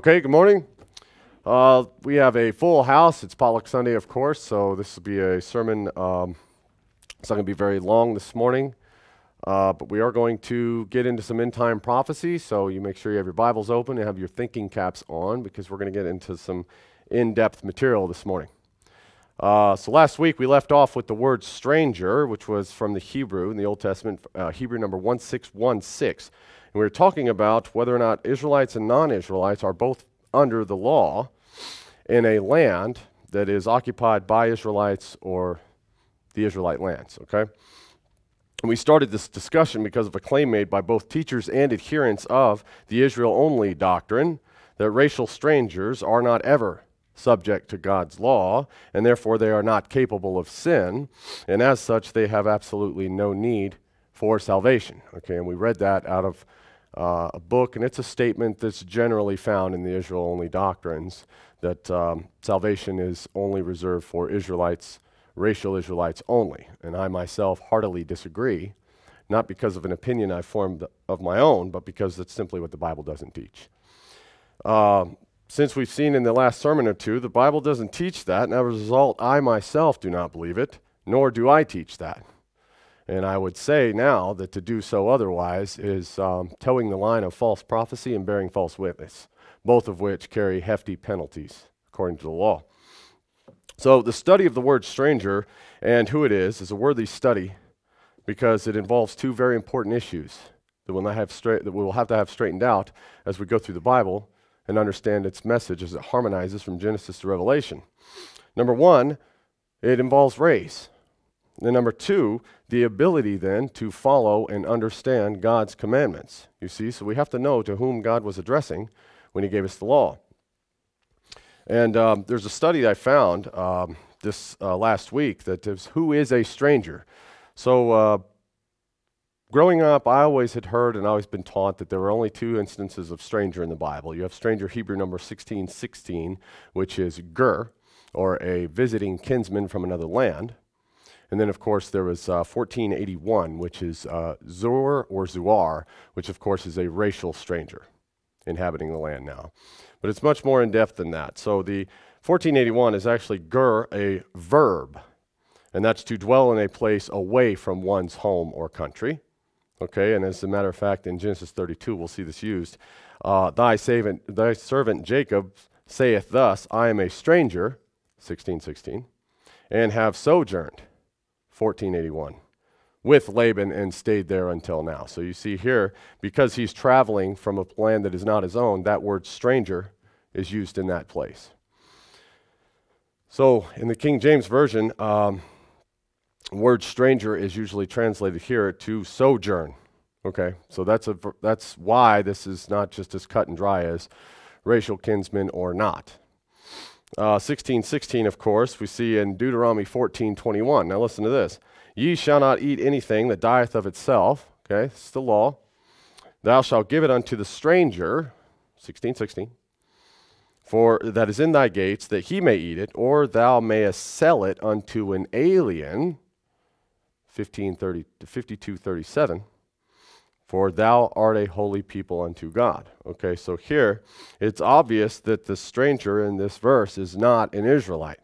Okay, good morning. We have a full house. It's Pollock Sunday, of course, so this will be a sermon. It's not going to be very long this morning, but we are going to get into some end-time prophecy, so you make sure you have your Bibles open and have your thinking caps on, because we're going to get into some in-depth material this morning. So last week we left off with the word stranger, which was from the Hebrew in the Old Testament, Hebrew number 1616. And we were talking about whether or not Israelites and non-Israelites are both under the law in a land that is occupied by Israelites or the Israelite lands, okay? And we started this discussion because of a claim made by both teachers and adherents of the Israel-only doctrine that racial strangers are not ever subject to God's law, and therefore they are not capable of sin, and as such they have absolutely no need for salvation. Okay, and we read that out of a book, and it's a statement that's generally found in the Israel-only doctrines, that salvation is only reserved for Israelites, racial Israelites only. And I myself heartily disagree, not because of an opinion I formed of my own, but because that's simply what the Bible doesn't teach. Since we've seen in the last sermon or two, the Bible doesn't teach that, and as a result, I myself do not believe it, nor do I teach that. And I would say now that to do so otherwise is towing the line of false prophecy and bearing false witness, both of which carry hefty penalties according to the law. So the study of the word stranger and who it is a worthy study because it involves two very important issues that we will have to have straightened out as we go through the Bible and understand its message as it harmonizes from Genesis to Revelation. Number one, it involves race. And number two, the ability then to follow and understand God's commandments. You see, so we have to know to whom God was addressing when he gave us the law. And there's a study I found this last week that is, who is a stranger? So growing up, I always had heard and always been taught that there were only two instances of stranger in the Bible. You have stranger Hebrew number 1616, which is ger, or a visiting kinsman from another land. And then, of course, there was 1481, which is zur or zuar, which, of course, is a racial stranger inhabiting the land now. But it's much more in-depth than that. So the 1481 is actually ger, a verb, and that's to dwell in a place away from one's home or country. Okay, and as a matter of fact, in Genesis 32, we'll see this used. Thy servant Jacob saith thus, I am a stranger, 1616, and have sojourned, 1481, with Laban and stayed there until now. So you see here, because he's traveling from a land that is not his own, that word stranger is used in that place. So in the King James Version, word stranger is usually translated here to sojourn. Okay, so that's why this is not just as cut and dry as racial kinsman or not. 1616, of course, we see in Deuteronomy 14:21. Now listen to this. Ye shall not eat anything that dieth of itself. Okay, it's the law. Thou shalt give it unto the stranger, 1616, for that is in thy gates, that he may eat it, or thou mayest sell it unto an alien, 52:37, for thou art a holy people unto God. Okay, so here it's obvious that the stranger in this verse is not an Israelite,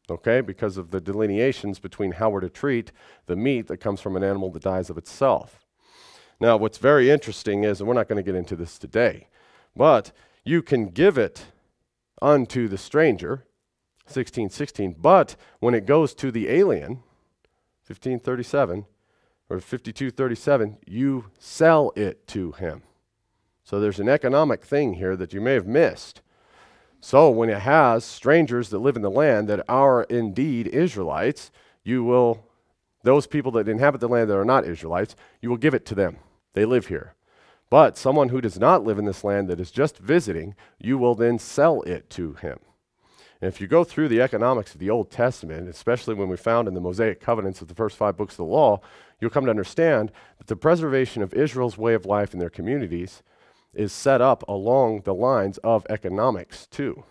okay, because of the delineations between how we're to treat the meat that comes from an animal that dies of itself. Now, what's very interesting is, and we're not going to get into this today, but you can give it unto the stranger, 1616, but when it goes to the alien, 1537, or 52:37, you sell it to him. So there's an economic thing here that you may have missed. So when it has strangers that live in the land that are indeed Israelites, those people that inhabit the land that are not Israelites, you will give it to them. They live here. But someone who does not live in this land that is just visiting, you will then sell it to him. And if you go through the economics of the Old Testament, especially when we found in the Mosaic covenants of the first 5 books of the law, you'll come to understand that the preservation of Israel's way of life in their communities is set up along the lines of economics too.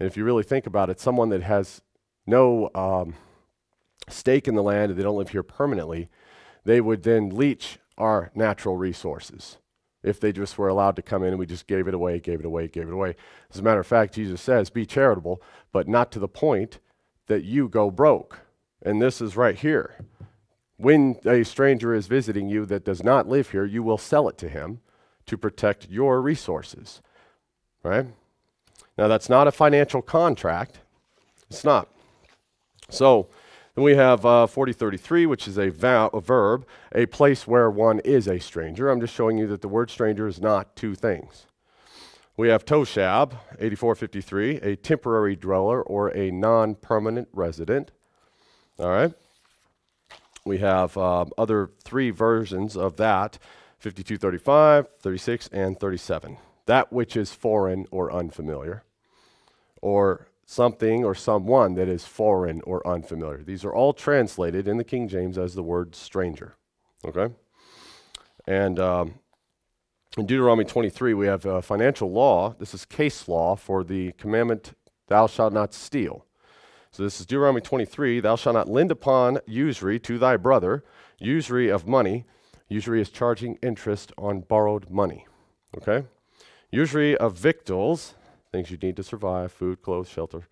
And if you really think about it, someone that has no stake in the land and they don't live here permanently, they would then leach our natural resources. if they just were allowed to come in and we just gave it away, gave it away, gave it away. As a matter of fact, Jesus says, be charitable, but not to the point that you go broke. And this is right here. When a stranger is visiting you that does not live here, you will sell it to him to protect your resources, right? Now, that's not a financial contract. It's not. So then we have 4033, which is a verb, a place where one is a stranger. I'm just showing you that the word stranger is not two things. We have toshab, 8453, a temporary dweller or a non-permanent resident. All right. We have other three versions of that, 5235, 36, and 37. That which is foreign or unfamiliar, or something or someone that is foreign or unfamiliar. These are all translated in the King James as the word stranger. Okay? And in Deuteronomy 23, we have financial law. This is case law for the commandment, thou shalt not steal. So this is Deuteronomy 23, thou shalt not lend upon usury to thy brother, usury of money. Usury is charging interest on borrowed money. Okay? Usury of victuals, things you need to survive, food, clothes, shelter.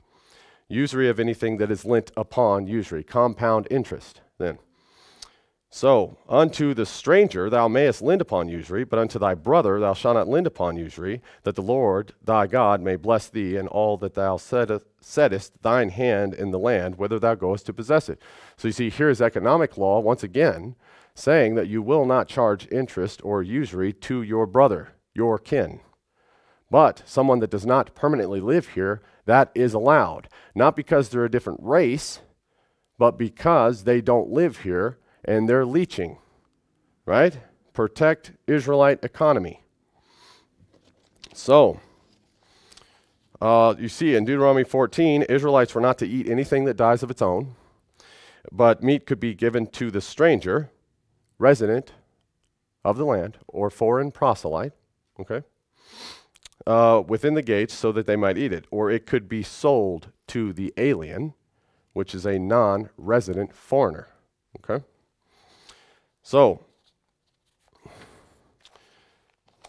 Usury of anything that is lent upon usury, compound interest then. So, unto the stranger thou mayest lend upon usury, but unto thy brother thou shalt not lend upon usury, that the Lord thy God may bless thee in all that thou settest thine hand in the land, whither thou goest to possess it. So you see, here is economic law, once again, saying that you will not charge interest or usury to your brother, your kin. But someone that does not permanently live here, that is allowed. Not because they're a different race, but because they don't live here and they're leeching, right? Protect Israelite economy. So, you see in Deuteronomy 14, Israelites were not to eat anything that dies of its own, but meat could be given to the stranger, resident of the land, or foreign proselyte, okay? Within the gates so that they might eat it. Or it could be sold to the alien, which is a non-resident foreigner. Okay? So,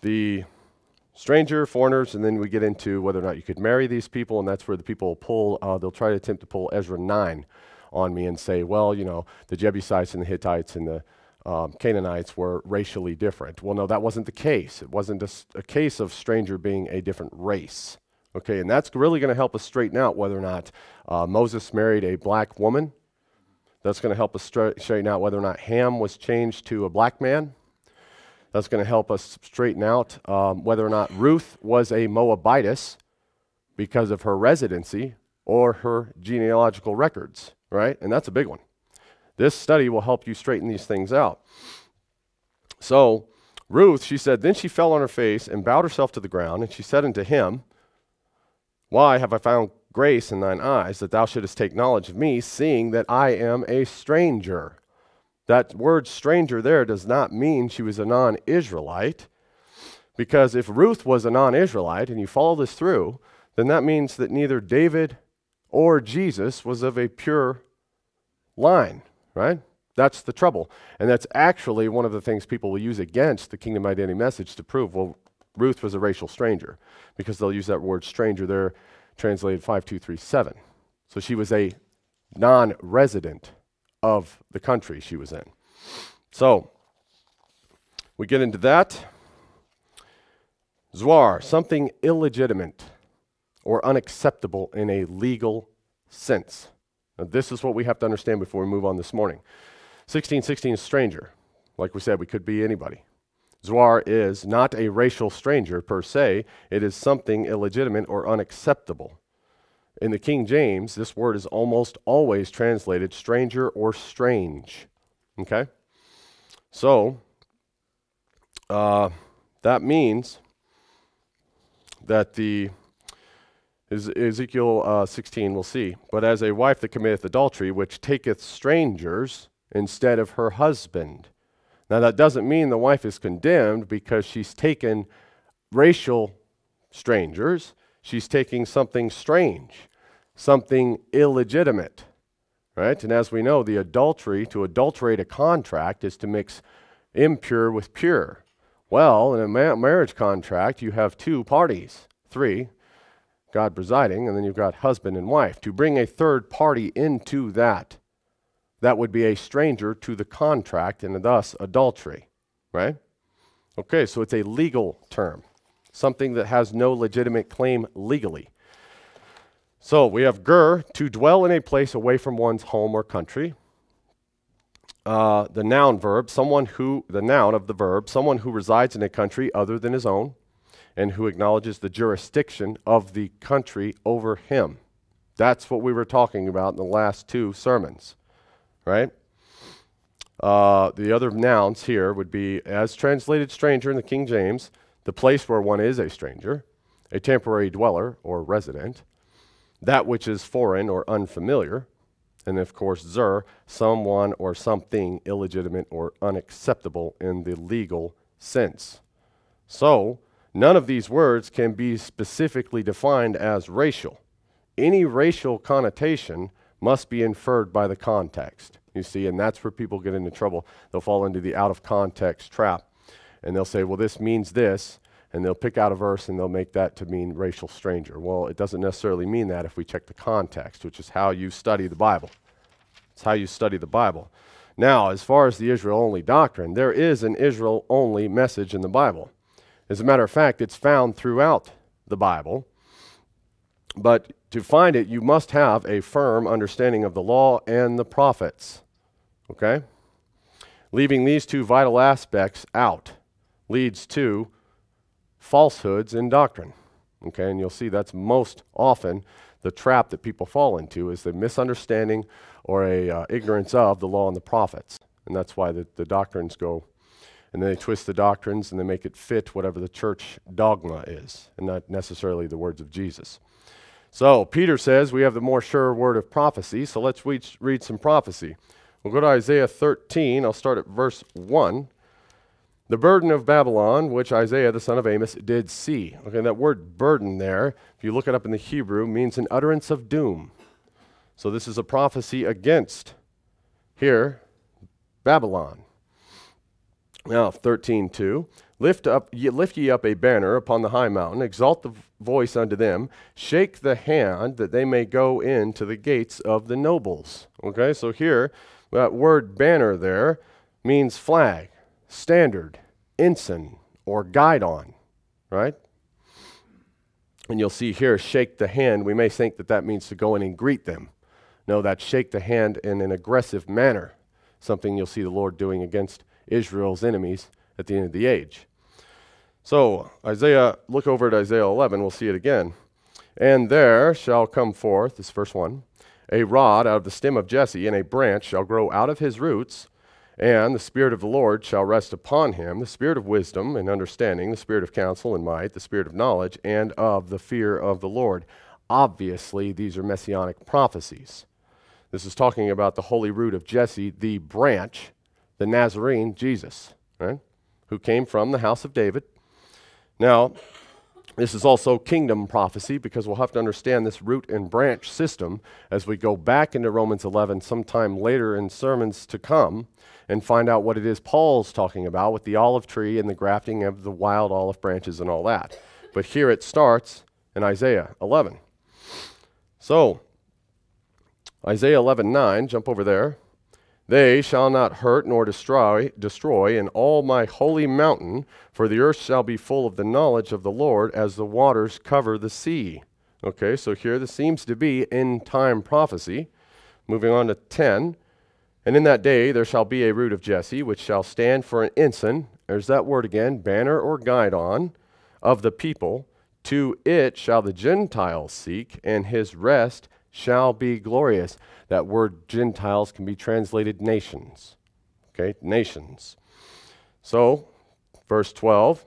the stranger, foreigners, and then we get into whether or not you could marry these people, and that's where the people pull, they'll try to attempt to pull Ezra 9 on me and say, well, you know, the Jebusites and the Hittites and the Canaanites were racially different. Well, no, that wasn't the case. It wasn't a case of stranger being a different race. Okay, and that's really going to help us straighten out whether or not Moses married a black woman. That's going to help us straighten out whether or not Ham was changed to a black man. That's going to help us straighten out whether or not Ruth was a Moabitess because of her residency or her genealogical records, right? And that's a big one. This study will help you straighten these things out. So, Ruth, she said, then she fell on her face and bowed herself to the ground, and she said unto him, why have I found grace in thine eyes, that thou shouldest take knowledge of me, seeing that I am a stranger? That word stranger there does not mean she was a non-Israelite, because if Ruth was a non-Israelite, and you follow this through, then that means that neither David or Jesus was of a pure line. Right? That's the trouble. And that's actually one of the things people will use against the kingdom identity message to prove, well, Ruth was a racial stranger, because they'll use that word stranger there, translated 5237. So she was a non-resident of the country she was in. So we get into that. Zwar, something illegitimate or unacceptable in a legal sense. Now, this is what we have to understand before we move on this morning. 1616 is stranger. Like we said, we could be anybody. Zwar is not a racial stranger per se. It is something illegitimate or unacceptable. In the King James, this word is almost always translated stranger or strange. Okay? So, that means that the Ezekiel 16, we'll see. But as a wife that committeth adultery, which taketh strangers instead of her husband. Now that doesn't mean the wife is condemned because she's taken racial strangers. She's taking something strange, something illegitimate, right? And as we know, the adultery, to adulterate a contract is to mix impure with pure. Well, in a marriage contract, you have two parties, three, God presiding, and then you've got husband and wife. To bring a third party into that would be a stranger to the contract and thus adultery, right? Okay, so it's a legal term, something that has no legitimate claim legally. So we have ger, to dwell in a place away from one's home or country. The noun of the verb, someone who resides in a country other than his own and who acknowledges the jurisdiction of the country over him. That's what we were talking about in the last two sermons, right? The other nouns here would be, as translated stranger in the King James, the place where one is a stranger, a temporary dweller or resident, that which is foreign or unfamiliar, and of course, zer, someone or something illegitimate or unacceptable in the legal sense. So, none of these words can be specifically defined as racial. Any racial connotation must be inferred by the context, you see, and that's where people get into trouble. They'll fall into the out-of-context trap, and they'll say, well, this means this, and they'll pick out a verse and they'll make that to mean racial stranger. Well, it doesn't necessarily mean that if we check the context, which is how you study the Bible. It's how you study the Bible. Now, as far as the Israel-only doctrine, there is an Israel-only message in the Bible. As a matter of fact, it's found throughout the Bible. But to find it, you must have a firm understanding of the law and the prophets. Okay? Leaving these two vital aspects out leads to falsehoods in doctrine. Okay, and you'll see that's most often the trap that people fall into, is the misunderstanding or a ignorance of the law and the prophets. And that's why the doctrines go, and then they twist the doctrines and they make it fit whatever the church dogma is, and not necessarily the words of Jesus. So Peter says we have the more sure word of prophecy, so let's read some prophecy. We'll go to Isaiah 13. I'll start at verse 1. The burden of Babylon, which Isaiah the son of Amos did see. Okay, that word burden there, if you look it up in the Hebrew, means an utterance of doom. So this is a prophecy against, here, Babylon. Now, 13:2. Lift ye up a banner upon the high mountain, exalt the voice unto them, shake the hand that they may go into the gates of the nobles. Okay, so here, that word banner there means flag, standard, ensign, or guidon, right? And you'll see here, shake the hand. We may think that that means to go in and greet them. No, that's shake the hand in an aggressive manner, something you'll see the Lord doing against Israel's enemies at the end of the age. So, Isaiah, look over at Isaiah 11, we'll see it again. And there shall come forth, this is verse 1, a rod out of the stem of Jesse, and a branch shall grow out of his roots, and the Spirit of the Lord shall rest upon him, the Spirit of wisdom and understanding, the Spirit of counsel and might, the Spirit of knowledge, and of the fear of the Lord. Obviously, these are messianic prophecies. This is talking about the holy root of Jesse, the branch, the Nazarene, Jesus, right? Who came from the house of David. Now, this is also kingdom prophecy, because we'll have to understand this root and branch system as we go back into Romans 11 sometime later in sermons to come and find out what it is Paul's talking about with the olive tree and the grafting of the wild olive branches and all that. But here it starts in Isaiah 11. So, Isaiah 11:9, jump over there. They shall not hurt nor destroy in all my holy mountain, for the earth shall be full of the knowledge of the Lord as the waters cover the sea. Okay, so here this seems to be end-time prophecy. Moving on to 10. And in that day there shall be a root of Jesse, which shall stand for an ensign, there's that word again, banner or guidon, of the people. To it shall the Gentiles seek, and his rest shall be glorious. That word Gentiles can be translated nations. Okay, nations. So, verse 12,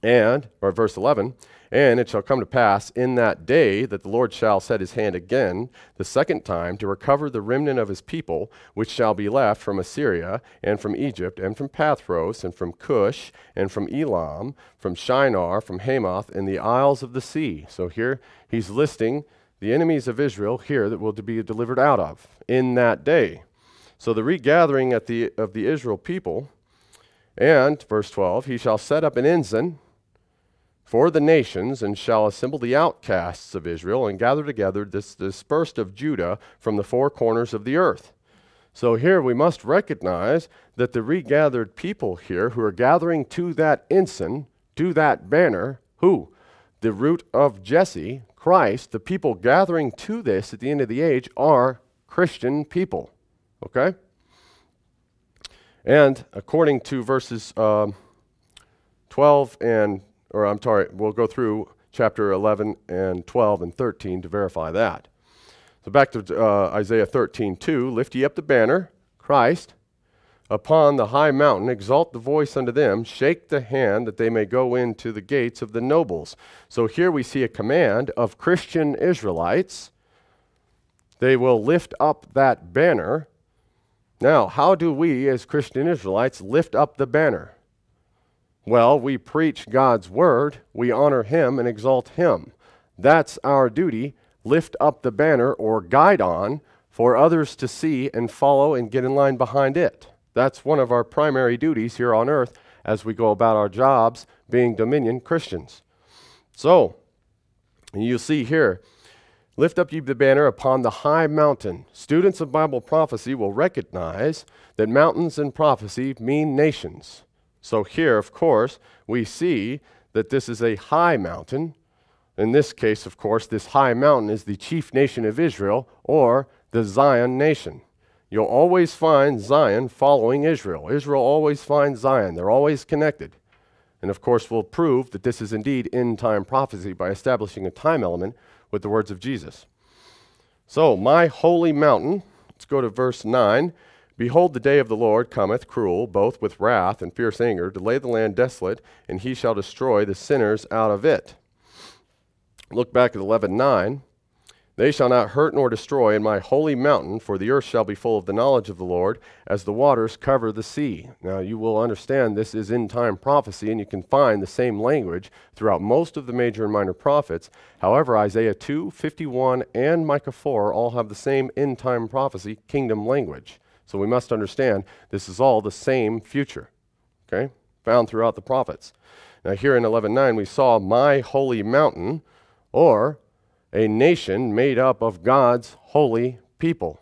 or verse 11, and it shall come to pass in that day that the Lord shall set his hand again the second time to recover the remnant of his people, which shall be left from Assyria, and from Egypt, and from Pathros, and from Cush, and from Elam, from Shinar, from Hamath, and the isles of the sea. So here he's listing the enemies of Israel here that will be delivered out of in that day. So the regathering of the Israel people And, verse 12, he shall set up an ensign for the nations, and shall assemble the outcasts of Israel, and gather together this dispersed of Judah from the four corners of the earth. So here we must recognize that the regathered people here who are gathering to that ensign, to that banner, who? The root of Jesse, Christ, the people gathering to this at the end of the age are Christian people. Okay? And according to verses 12 and we'll go through chapter 11 and 12 and 13 to verify that. So back to Isaiah 13:2, lift ye up the banner, Christ, upon the high mountain, exalt the voice unto them, shake the hand that they may go into the gates of the nobles. So here we see a command of Christian Israelites. They will lift up that banner. Now, how do we as Christian Israelites lift up the banner? Well, we preach God's word, we honor him and exalt him. That's our duty. Lift up the banner or guide on for others to see and follow and get in line behind it. That's one of our primary duties here on earth as we go about our jobs being Dominion Christians. So, you see here, lift up ye the banner upon the high mountain. Students of Bible prophecy will recognize that mountains in prophecy mean nations. So here, of course, we see that this is a high mountain. In this case, of course, this high mountain is the chief nation of Israel, or the Zion nation. You'll always find Zion following Israel. Israel always finds Zion. They're always connected. And of course, we'll prove that this is indeed end-time prophecy by establishing a time element with the words of Jesus. So, my holy mountain, let's go to verse 9. Behold, the day of the Lord cometh cruel, both with wrath and fierce anger, to lay the land desolate, and he shall destroy the sinners out of it. Look back at 11:9. They shall not hurt nor destroy in my holy mountain, for the earth shall be full of the knowledge of the Lord, as the waters cover the sea. Now you will understand this is end-time prophecy, and you can find the same language throughout most of the major and minor prophets. However, Isaiah 2, 51, and Micah 4 all have the same end-time prophecy kingdom language. So we must understand this is all the same future, okay, found throughout the prophets. Now here in 11:9 we saw my holy mountain, or a nation made up of God's holy people.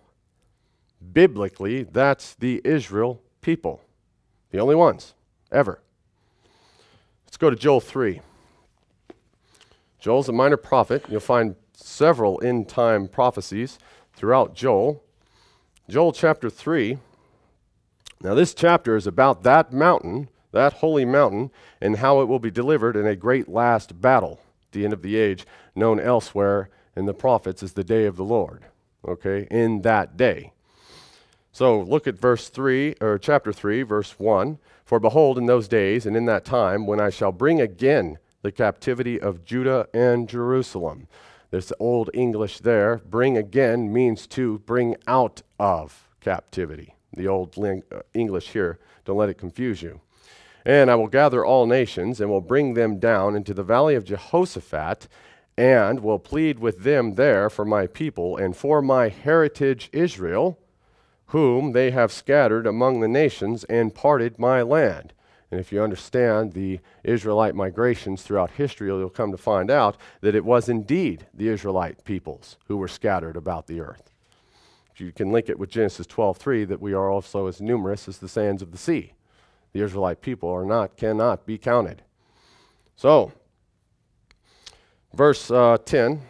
Biblically, that's the Israel people, the only ones ever. Let's go to Joel 3. Joel's a minor prophet. You'll find several end-time prophecies throughout Joel. Joel chapter 3. Now this chapter is about that mountain, that holy mountain, and how it will be delivered in a great last battle, the end of the age, known elsewhere in the prophets as the day of the Lord, okay, in that day. So look at verse 3, or chapter 3, verse 1. For behold, in those days and in that time, when I shall bring again the captivity of Judah and Jerusalem. This old English there, bring again, means to bring out of captivity. The old English here, don't let it confuse you. And I will gather all nations, and will bring them down into the valley of Jehoshaphat, and will plead with them there for my people, and for my heritage Israel, whom they have scattered among the nations, and parted my land. And if you understand the Israelite migrations throughout history, you'll come to find out that it was indeed the Israelite peoples who were scattered about the earth. You can link it with Genesis 12:3, that we are also as numerous as the sands of the sea. The Israelite people cannot be counted. So, verse 10.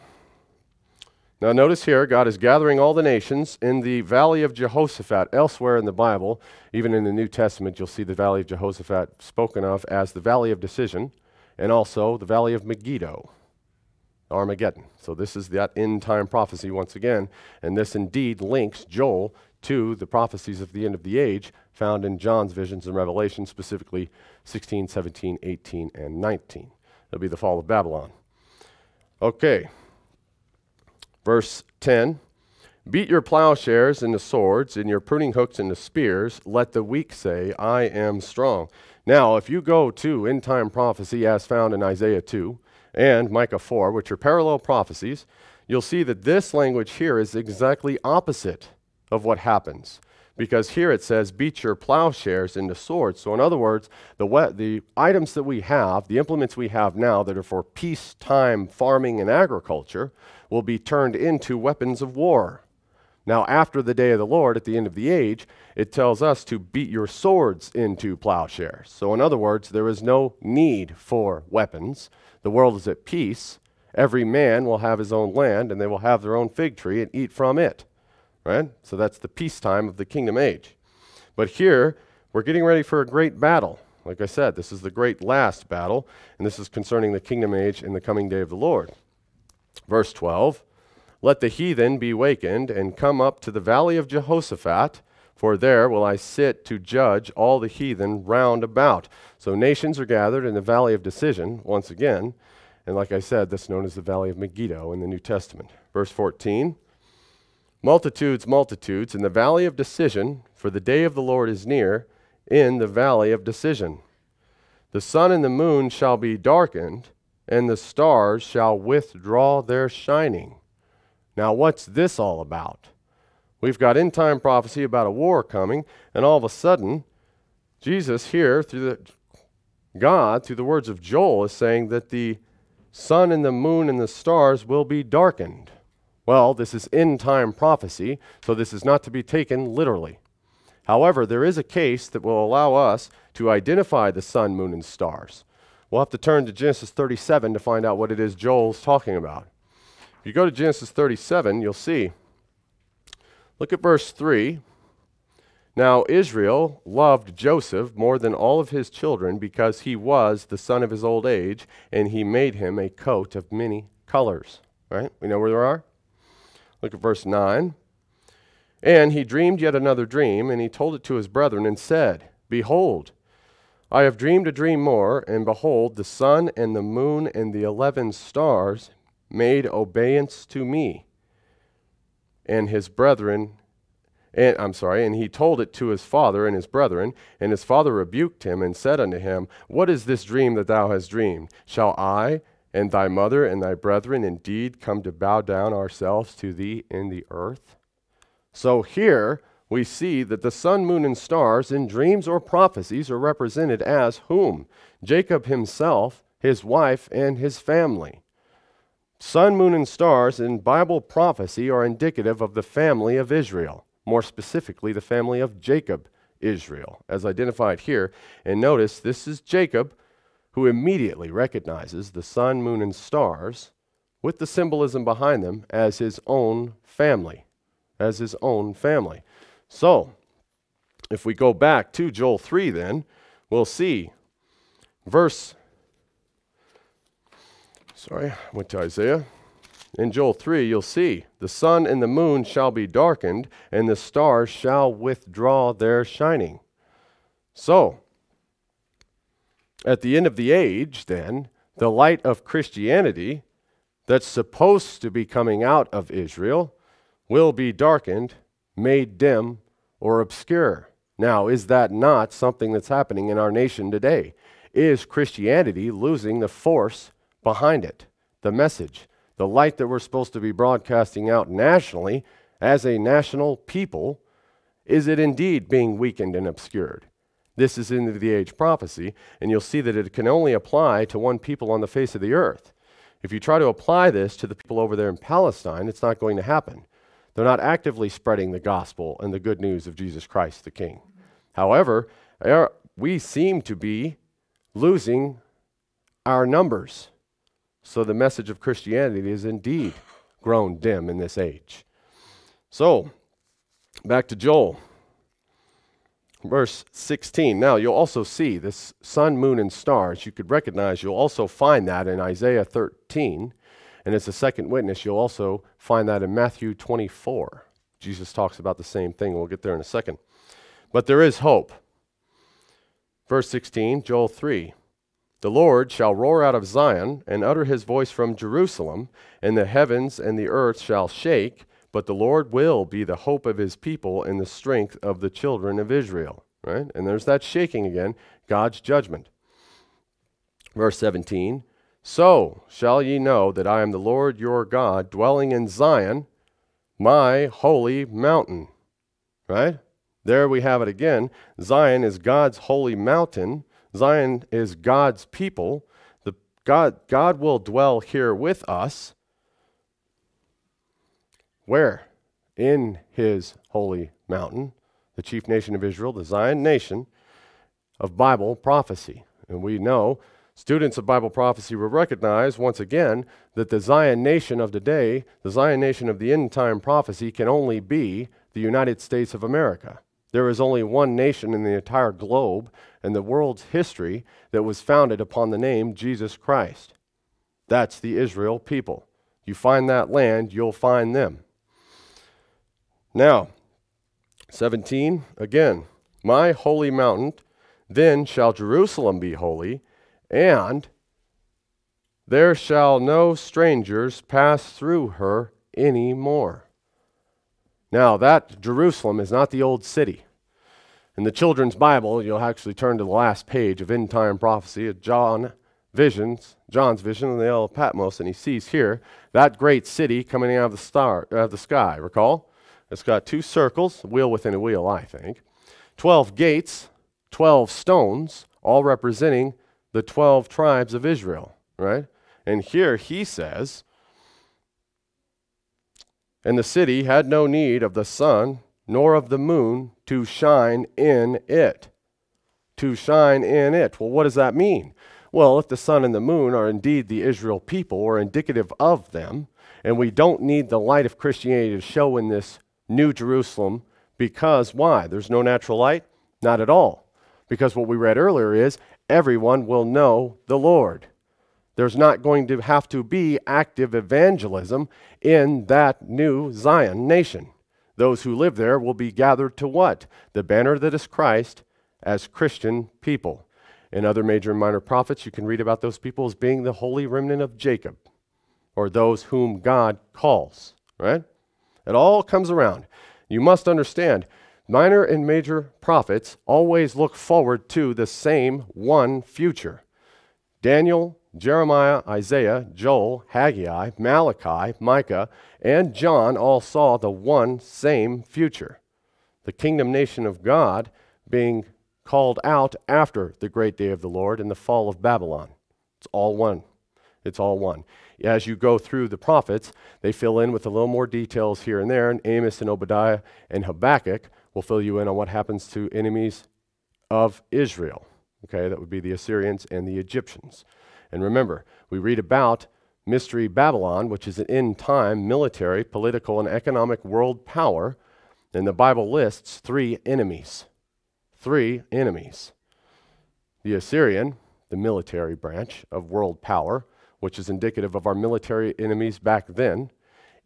Now notice here, God is gathering all the nations in the valley of Jehoshaphat. Elsewhere in the Bible, even in the New Testament, you'll see the valley of Jehoshaphat spoken of as the valley of decision, and also the valley of Megiddo, Armageddon. So this is that end-time prophecy once again, and this indeed links Joel to the prophecies of the end of the age found in John's visions and Revelation, specifically 16, 17, 18, and 19. That'll be the fall of Babylon. Okay. Verse 10, beat your plowshares into swords, and your pruning hooks into spears. Let the weak say, I am strong. Now, if you go to end-time prophecy as found in Isaiah 2 and Micah 4, which are parallel prophecies, you'll see that this language here is exactly opposite of what happens. because here it says, beat your plowshares into swords. So in other words, the items that we have, the implements we have now that are for peacetime farming and agriculture, will be turned into weapons of war. Now, after the day of the Lord, at the end of the age, it tells us to beat your swords into plowshares. So in other words, there is no need for weapons. The world is at peace. Every man will have his own land, and they will have their own fig tree and eat from it. Right? So that's the peacetime of the kingdom age. But here, we're getting ready for a great battle. Like I said, this is the great last battle, and this is concerning the kingdom age and the coming day of the Lord. Verse 12, let the heathen be wakened and come up to the valley of Jehoshaphat, for there will I sit to judge all the heathen round about. So nations are gathered in the valley of decision, once again, and like I said, that's known as the valley of Megiddo in the New Testament. Verse 14, multitudes, multitudes, in the valley of decision, for the day of the Lord is near, in the valley of decision. The sun and the moon shall be darkened, and the stars shall withdraw their shining. Now, what's this all about? We've got end-time prophecy about a war coming, and all of a sudden, Jesus here, through the words of Joel, is saying that the sun and the moon and the stars will be darkened. Well, this is end-time prophecy, so this is not to be taken literally. However, there is a case that will allow us to identify the sun, moon, and stars. We'll have to turn to Genesis 37 to find out what it is Joel's talking about. If you go to Genesis 37, you'll see. Look at verse 3. Now Israel loved Joseph more than all of his children because he was the son of his old age, and he made him a coat of many colors. Right? We know where they are? Look at verse 9. And he dreamed yet another dream, and he told it to his brethren and said, behold, I have dreamed a dream more, and behold, the sun and the moon and the 11 stars made obeisance to me. And his brethren, and he told it to his father and his brethren, and his father rebuked him and said unto him, what is this dream that thou hast dreamed? Shall I and thy mother and thy brethren indeed come to bow down ourselves to thee in the earth? So here we see that the sun, moon, and stars in dreams or prophecies are represented as whom? Jacob himself, his wife, and his family. Sun, moon, and stars in Bible prophecy are indicative of the family of Israel, more specifically the family of Jacob, Israel, as identified here. And notice this is Jacob, who immediately recognizes the sun, moon, and stars with the symbolism behind them as his own family, So, if we go back to Joel 3 then, we'll see went to Isaiah. In Joel 3, you'll see, the sun and the moon shall be darkened, and the stars shall withdraw their shining. So, at the end of the age, then, the light of Christianity that's supposed to be coming out of Israel will be darkened, made dim, or obscure. Now, is that not something that's happening in our nation today? Is Christianity losing the force behind it, the message, the light that we're supposed to be broadcasting out nationally as a national people? Is it indeed being weakened and obscured? This is end of the age prophecy, and you'll see that it can only apply to one people on the face of the earth. If you try to apply this to the people over there in Palestine, it's not going to happen. They're not actively spreading the gospel and the good news of Jesus Christ the King. However, we seem to be losing our numbers. So the message of Christianity is indeed grown dim in this age. So, back to Joel. Verse 16. Now, you'll also see this sun, moon, and stars. You could recognize, you'll also find that in Isaiah 13. And as a second witness, you'll also find that in Matthew 24. Jesus talks about the same thing. We'll get there in a second. But there is hope. Verse 16, Joel 3. The Lord shall roar out of Zion and utter his voice from Jerusalem, and the heavens and the earth shall shake, but the Lord will be the hope of his people and the strength of the children of Israel. Right? And there's that shaking again, God's judgment. Verse 17, so shall ye know that I am the Lord your God, dwelling in Zion, my holy mountain. Right? There we have it again. Zion is God's holy mountain. Zion is God's people. God will dwell here with us. Where? In his holy mountain, the chief nation of Israel, the Zion nation of Bible prophecy. And we know students of Bible prophecy will recognize once again that the Zion nation of today, the Zion nation of the end time prophecy, can only be the United States of America. There is only one nation in the entire globe and the world's history that was founded upon the name Jesus Christ. That's the Israel people. You find that land, you'll find them. Now, 17, again, my holy mountain, then shall Jerusalem be holy, and there shall no strangers pass through her any more. Now, that Jerusalem is not the old city. In the children's Bible, you'll actually turn to the last page of end time prophecy of John's vision in the Isle of Patmos, and he sees here that great city coming out of the sky. Recall? It's got 2 circles, a wheel within a wheel, I think. 12 gates, 12 stones, all representing the 12 tribes of Israel, right? And here he says, and the city had no need of the sun nor of the moon to shine in it. To shine in it. Well, what does that mean? Well, if the sun and the moon are indeed the Israel people or indicative of them, and we don't need the light of Christianity to show in this New Jerusalem, because why? There's no natural light? Not at all. Because what we read earlier is everyone will know the Lord. There's not going to have to be active evangelism in that new Zion nation. Those who live there will be gathered to what? The banner that is Christ as Christian people. In other major and minor prophets, you can read about those people as being the holy remnant of Jacob, or those whom God calls, right? It all comes around. You must understand, minor and major prophets always look forward to the same one future. Daniel, Jeremiah, Isaiah, Joel, Haggai, Malachi, Micah, and John all saw the one same future. The kingdom nation of God being called out after the great day of the Lord and the fall of Babylon. It's all one. It's all one. As you go through the prophets, they fill in with a little more details here and there, and Amos and Obadiah and Habakkuk will fill you in on what happens to enemies of Israel. Okay, that would be the Assyrians and the Egyptians. And remember, we read about Mystery Babylon, which is an end-time military, political, and economic world power, and the Bible lists 3 enemies. 3 enemies. The Assyrian, the military branch of world power, which is indicative of our military enemies back then.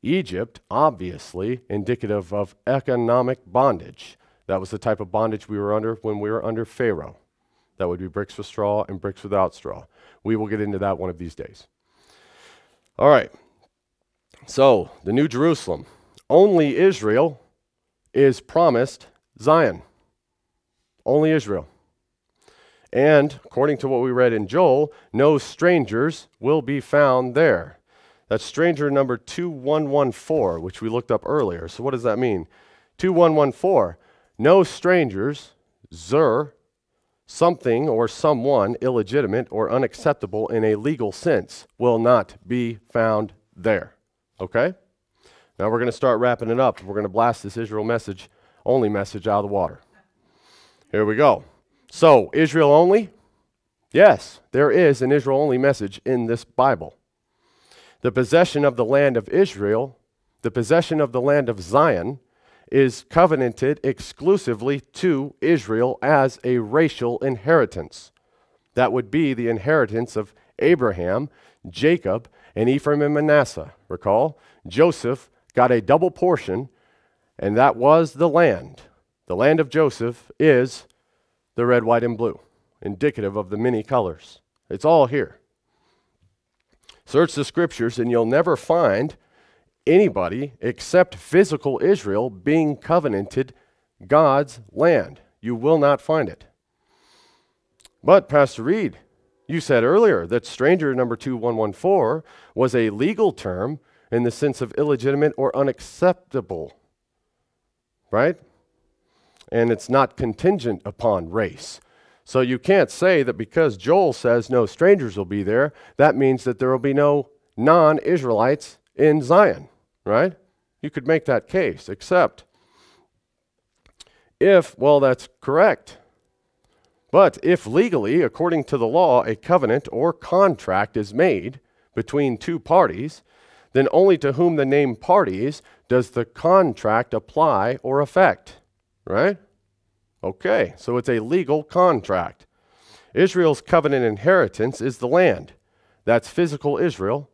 Egypt, obviously, indicative of economic bondage. That was the type of bondage we were under when we were under Pharaoh. That would be bricks with straw and bricks without straw. We will get into that one of these days. All right. So, the New Jerusalem. Only Israel is promised Zion. Only Israel. And, according to what we read in Joel, no strangers will be found there. That's stranger number 2114, which we looked up earlier. So what does that mean? 2114, no strangers, something or someone illegitimate or unacceptable in a legal sense will not be found there. Okay? Now we're going to start wrapping it up. We're going to blast this Israel message, only message out of the water. Here we go. So, Israel only? Yes, there is an Israel only message in this Bible. The possession of the land of Israel, the possession of the land of Zion, is covenanted exclusively to Israel as a racial inheritance. That would be the inheritance of Abraham, Jacob, and Ephraim and Manasseh. Recall, Joseph got a double portion, and that was the land. The land of Joseph is the red, white, and blue, indicative of the many colors. It's all here. Search the scriptures, and you'll never find anybody except physical Israel being covenanted God's land. You will not find it. But, Pastor Reed, you said earlier that stranger number 2114 was a legal term in the sense of illegitimate or unacceptable, right? and it's not contingent upon race. So you can't say that because Joel says no strangers will be there, that means that there will be no non-Israelites in Zion, right? You could make that case, except if, well, that's correct. But if legally, according to the law, a covenant or contract is made between two parties, then only to whom the named parties does the contract apply or affect, right? Okay, so it's a legal contract. Israel's covenant inheritance is the land. That's physical Israel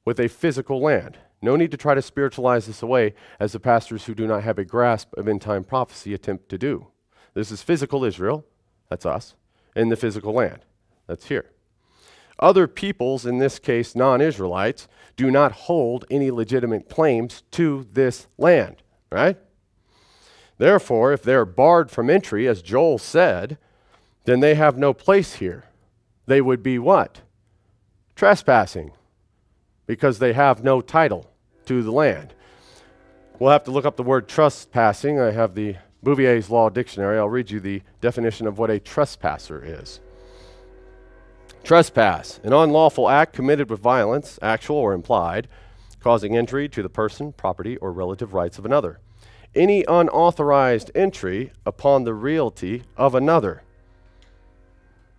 with a physical land. No need to try to spiritualize this away as the pastors who do not have a grasp of end-time prophecy attempt to do. This is physical Israel, that's us, in the physical land. That's here. Other peoples, in this case non-Israelites, do not hold any legitimate claims to this land, right? Therefore, if they're barred from entry, as Joel said, then they have no place here. They would be what? Trespassing, because they have no title to the land. We'll have to look up the word trespassing. I have the Bouvier's Law Dictionary. I'll read you the definition of what a trespasser is. Trespass, an unlawful act committed with violence, actual or implied, causing injury to the person, property, or relative rights of another. Any unauthorized entry upon the realty of another.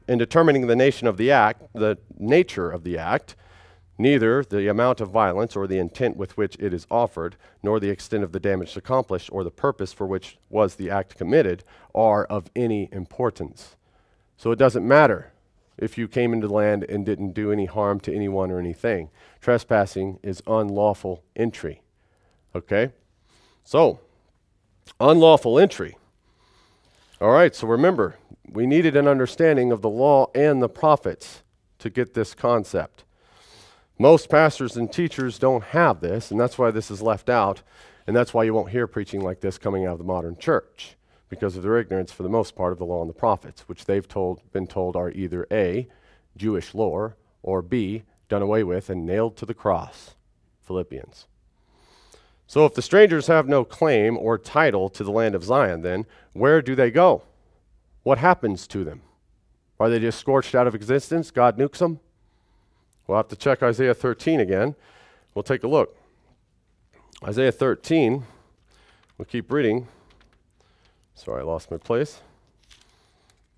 In determining the nature of the act, neither the amount of violence or the intent with which it is offered, nor the extent of the damage accomplished or the purpose for which was the act committed are of any importance. So it doesn't matter if you came into the land and didn't do any harm to anyone or anything. Trespassing is unlawful entry. Okay? So, unlawful entry. All right, so remember, we needed an understanding of the law and the prophets to get this concept. Most pastors and teachers don't have this, and that's why this is left out, and that's why you won't hear preaching like this coming out of the modern church, because of their ignorance for the most part of the law and the prophets, which they've been told are either A, Jewish lore, or B, done away with and nailed to the cross. Philippians. So if the strangers have no claim or title to the land of Zion, then where do they go? What happens to them? Are they just scorched out of existence? God nukes them? We'll have to check Isaiah 13 again. We'll take a look. Isaiah 13, we'll keep reading. Sorry, I lost my place.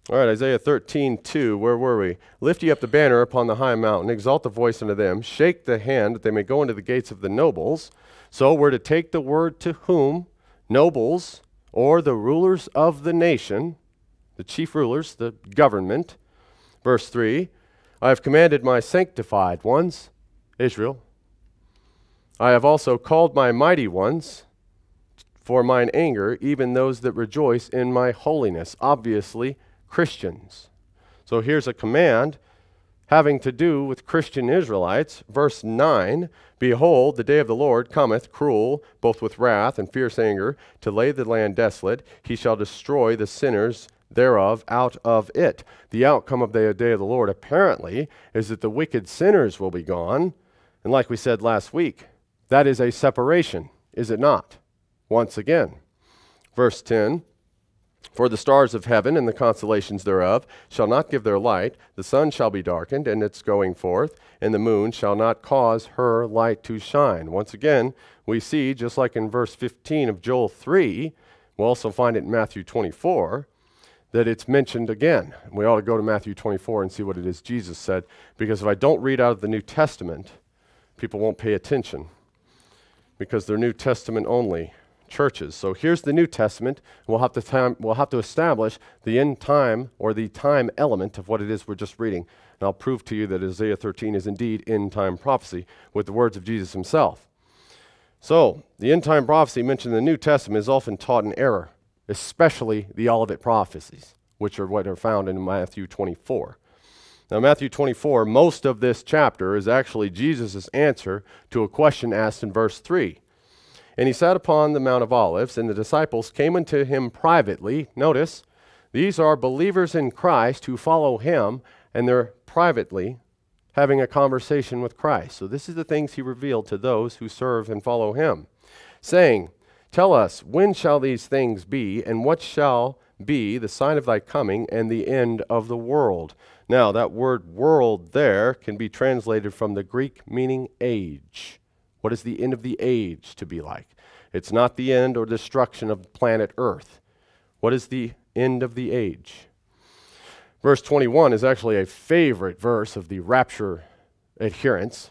All right, Isaiah 13:2, where were we? Lift ye up the banner upon the high mountain, exalt the voice unto them, shake the hand that they may go into the gates of the nobles. So we're to take the word to whom? Nobles, or the rulers of the nation, the chief rulers, the government. Verse 3, I have commanded my sanctified ones, Israel. I have also called my mighty ones for mine anger, even those that rejoice in my holiness. Obviously, Christians. So here's a command having to do with Christian Israelites. Verse 9, behold, the day of the Lord cometh, cruel, both with wrath and fierce anger, to lay the land desolate. He shall destroy the sinners thereof out of it. The outcome of the day of the Lord apparently is that the wicked sinners will be gone. And like we said last week, that is a separation, is it not? Once again, verse 10, for the stars of heaven and the constellations thereof shall not give their light, the sun shall be darkened and its going forth, and the moon shall not cause her light to shine. Once again, we see, just like in verse 15 of Joel 3, we'll also find it in Matthew 24, that it's mentioned again. We ought to go to Matthew 24 and see what it is Jesus said, because if I don't read out of the New Testament, people won't pay attention, because they're New Testament only churches. So here's the New Testament. We'll have to establish the end time or the time element of what it is we're just reading. And I'll prove to you that Isaiah 13 is indeed end time prophecy with the words of Jesus himself. So the end time prophecy mentioned in the New Testament is often taught in error, especially the Olivet prophecies, which are what are found in Matthew 24. Now, Matthew 24, most of this chapter is actually Jesus' answer to a question asked in verse 3. And he sat upon the Mount of Olives, and the disciples came unto him privately. Notice, these are believers in Christ who follow him, and they're privately having a conversation with Christ. So this is the things he revealed to those who serve and follow him, saying, Tell us, when shall these things be, and what shall be the sign of thy coming and the end of the world? Now, that word world there can be translated from the Greek meaning age. What is the end of the age to be like? It's not the end or destruction of planet Earth. What is the end of the age? Verse 21 is actually a favorite verse of the rapture adherents.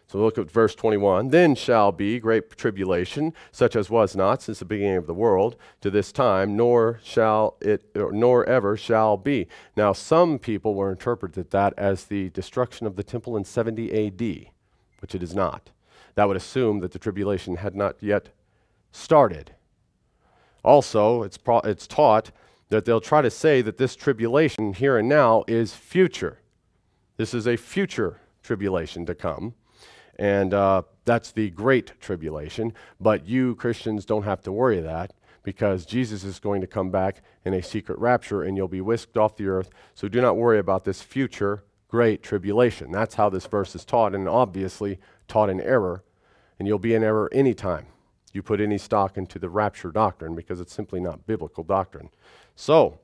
So look at verse 21. Then shall be great tribulation, such as was not since the beginning of the world to this time, nor ever shall be. Now, some people will interpret that as the destruction of the temple in 70 A.D., which it is not. That would assume that the tribulation had not yet started. Also, it's taught that they'll try to say that this tribulation here and now is future. This is a future tribulation to come. And that's the great tribulation. But you Christians don't have to worry that, because Jesus is going to come back in a secret rapture and you'll be whisked off the earth. So do not worry about this future great tribulation. That's how this verse is taught, and obviously taught in error. And you'll be in error anytime you put any stock into the rapture doctrine, because it's simply not biblical doctrine. So,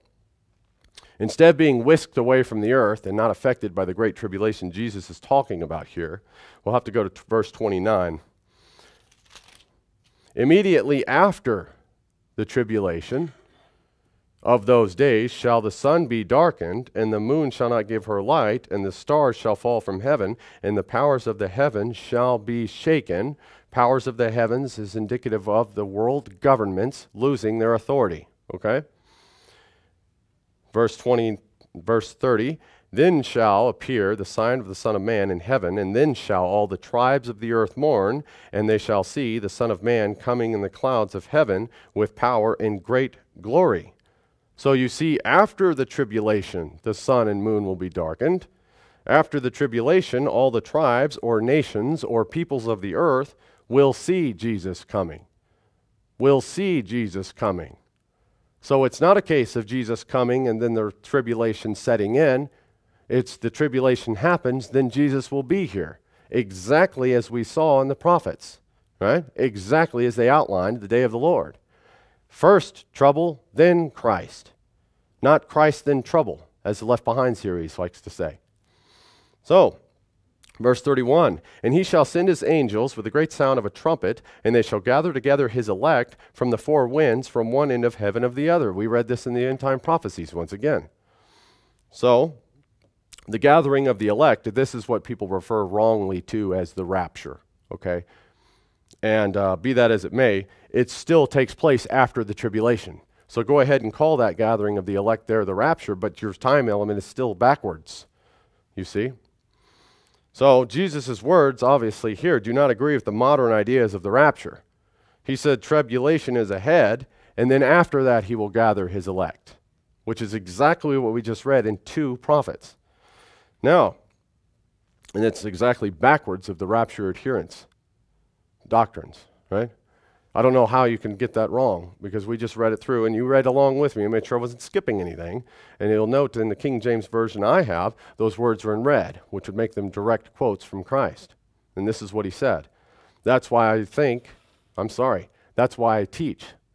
instead of being whisked away from the earth and not affected by the great tribulation Jesus is talking about here, we'll have to go to verse 29. Immediately after the tribulation of those days shall the sun be darkened, and the moon shall not give her light, and the stars shall fall from heaven, and the powers of the heavens shall be shaken. Powers of the heavens is indicative of the world governments losing their authority. Okay? Verse 30, then shall appear the sign of the Son of Man in heaven, and then shall all the tribes of the earth mourn, and they shall see the Son of Man coming in the clouds of heaven with power and great glory. So you see, after the tribulation, the sun and moon will be darkened. After the tribulation, all the tribes or nations or peoples of the earth will see Jesus coming. Will see Jesus coming. So it's not a case of Jesus coming and then the tribulation setting in. It's the tribulation happens, then Jesus will be here. Exactly as we saw in the prophets, right? Exactly as they outlined the day of the Lord. First trouble, then Christ. Not Christ, then trouble, as the Left Behind series likes to say. So, verse 31, and he shall send his angels with a great sound of a trumpet, and they shall gather together his elect from the four winds, from one end of heaven of the other. We read this in the end time prophecies once again. So, the gathering of the elect, this is what people refer wrongly to as the rapture, okay? And be that as it may, it still takes place after the tribulation. So go ahead and call that gathering of the elect there the rapture, but your time element is still backwards, you see? So Jesus' words, obviously here, do not agree with the modern ideas of the rapture. He said tribulation is ahead, and then after that he will gather his elect, which is exactly what we just read in two prophets. Now, and it's exactly backwards of the rapture adherents doctrines, right? I don't know how you can get that wrong, because we just read it through and you read along with me and made sure I wasn't skipping anything. And you'll note in the King James Version I have, those words are in red, which would make them direct quotes from Christ. And this is what he said. That's why I teach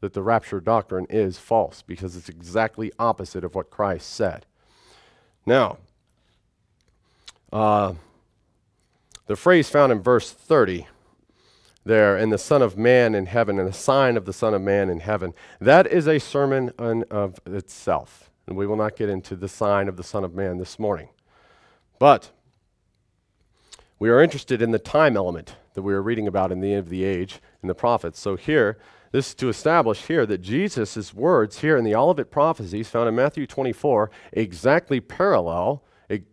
that the rapture doctrine is false, because it's exactly opposite of what Christ said. Now, the phrase found in verse 30 there, and the Son of Man in heaven, and the sign of the Son of Man in heaven, that is a sermon of itself. And we will not get into the sign of the Son of Man this morning. But we are interested in the time element that we are reading about in the end of the age in the prophets. So here, this is to establish here that Jesus' words here in the Olivet prophecies found in Matthew 24 exactly parallel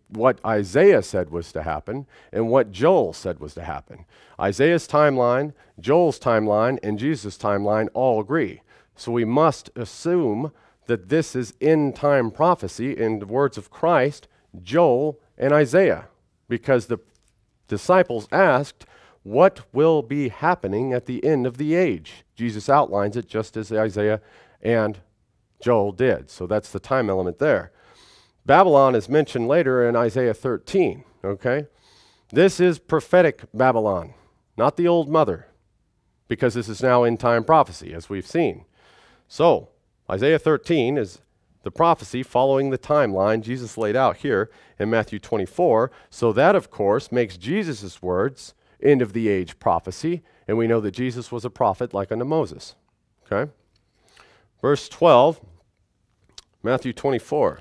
what Isaiah said was to happen and what Joel said was to happen. Isaiah's timeline, Joel's timeline, and Jesus' timeline all agree. So we must assume that this is end-time prophecy in the words of Christ, Joel, and Isaiah, because the disciples asked, what will be happening at the end of the age? Jesus outlines it just as Isaiah and Joel did. So that's the time element there. Babylon is mentioned later in Isaiah 13, okay? This is prophetic Babylon, not the old mother. because this is now end-time prophecy, as we've seen. So, Isaiah 13 is the prophecy following the timeline Jesus laid out here in Matthew 24. So that, of course, makes Jesus' words end of the age prophecy, and we know that Jesus was a prophet like unto Moses. Okay? Verse 12, Matthew 24.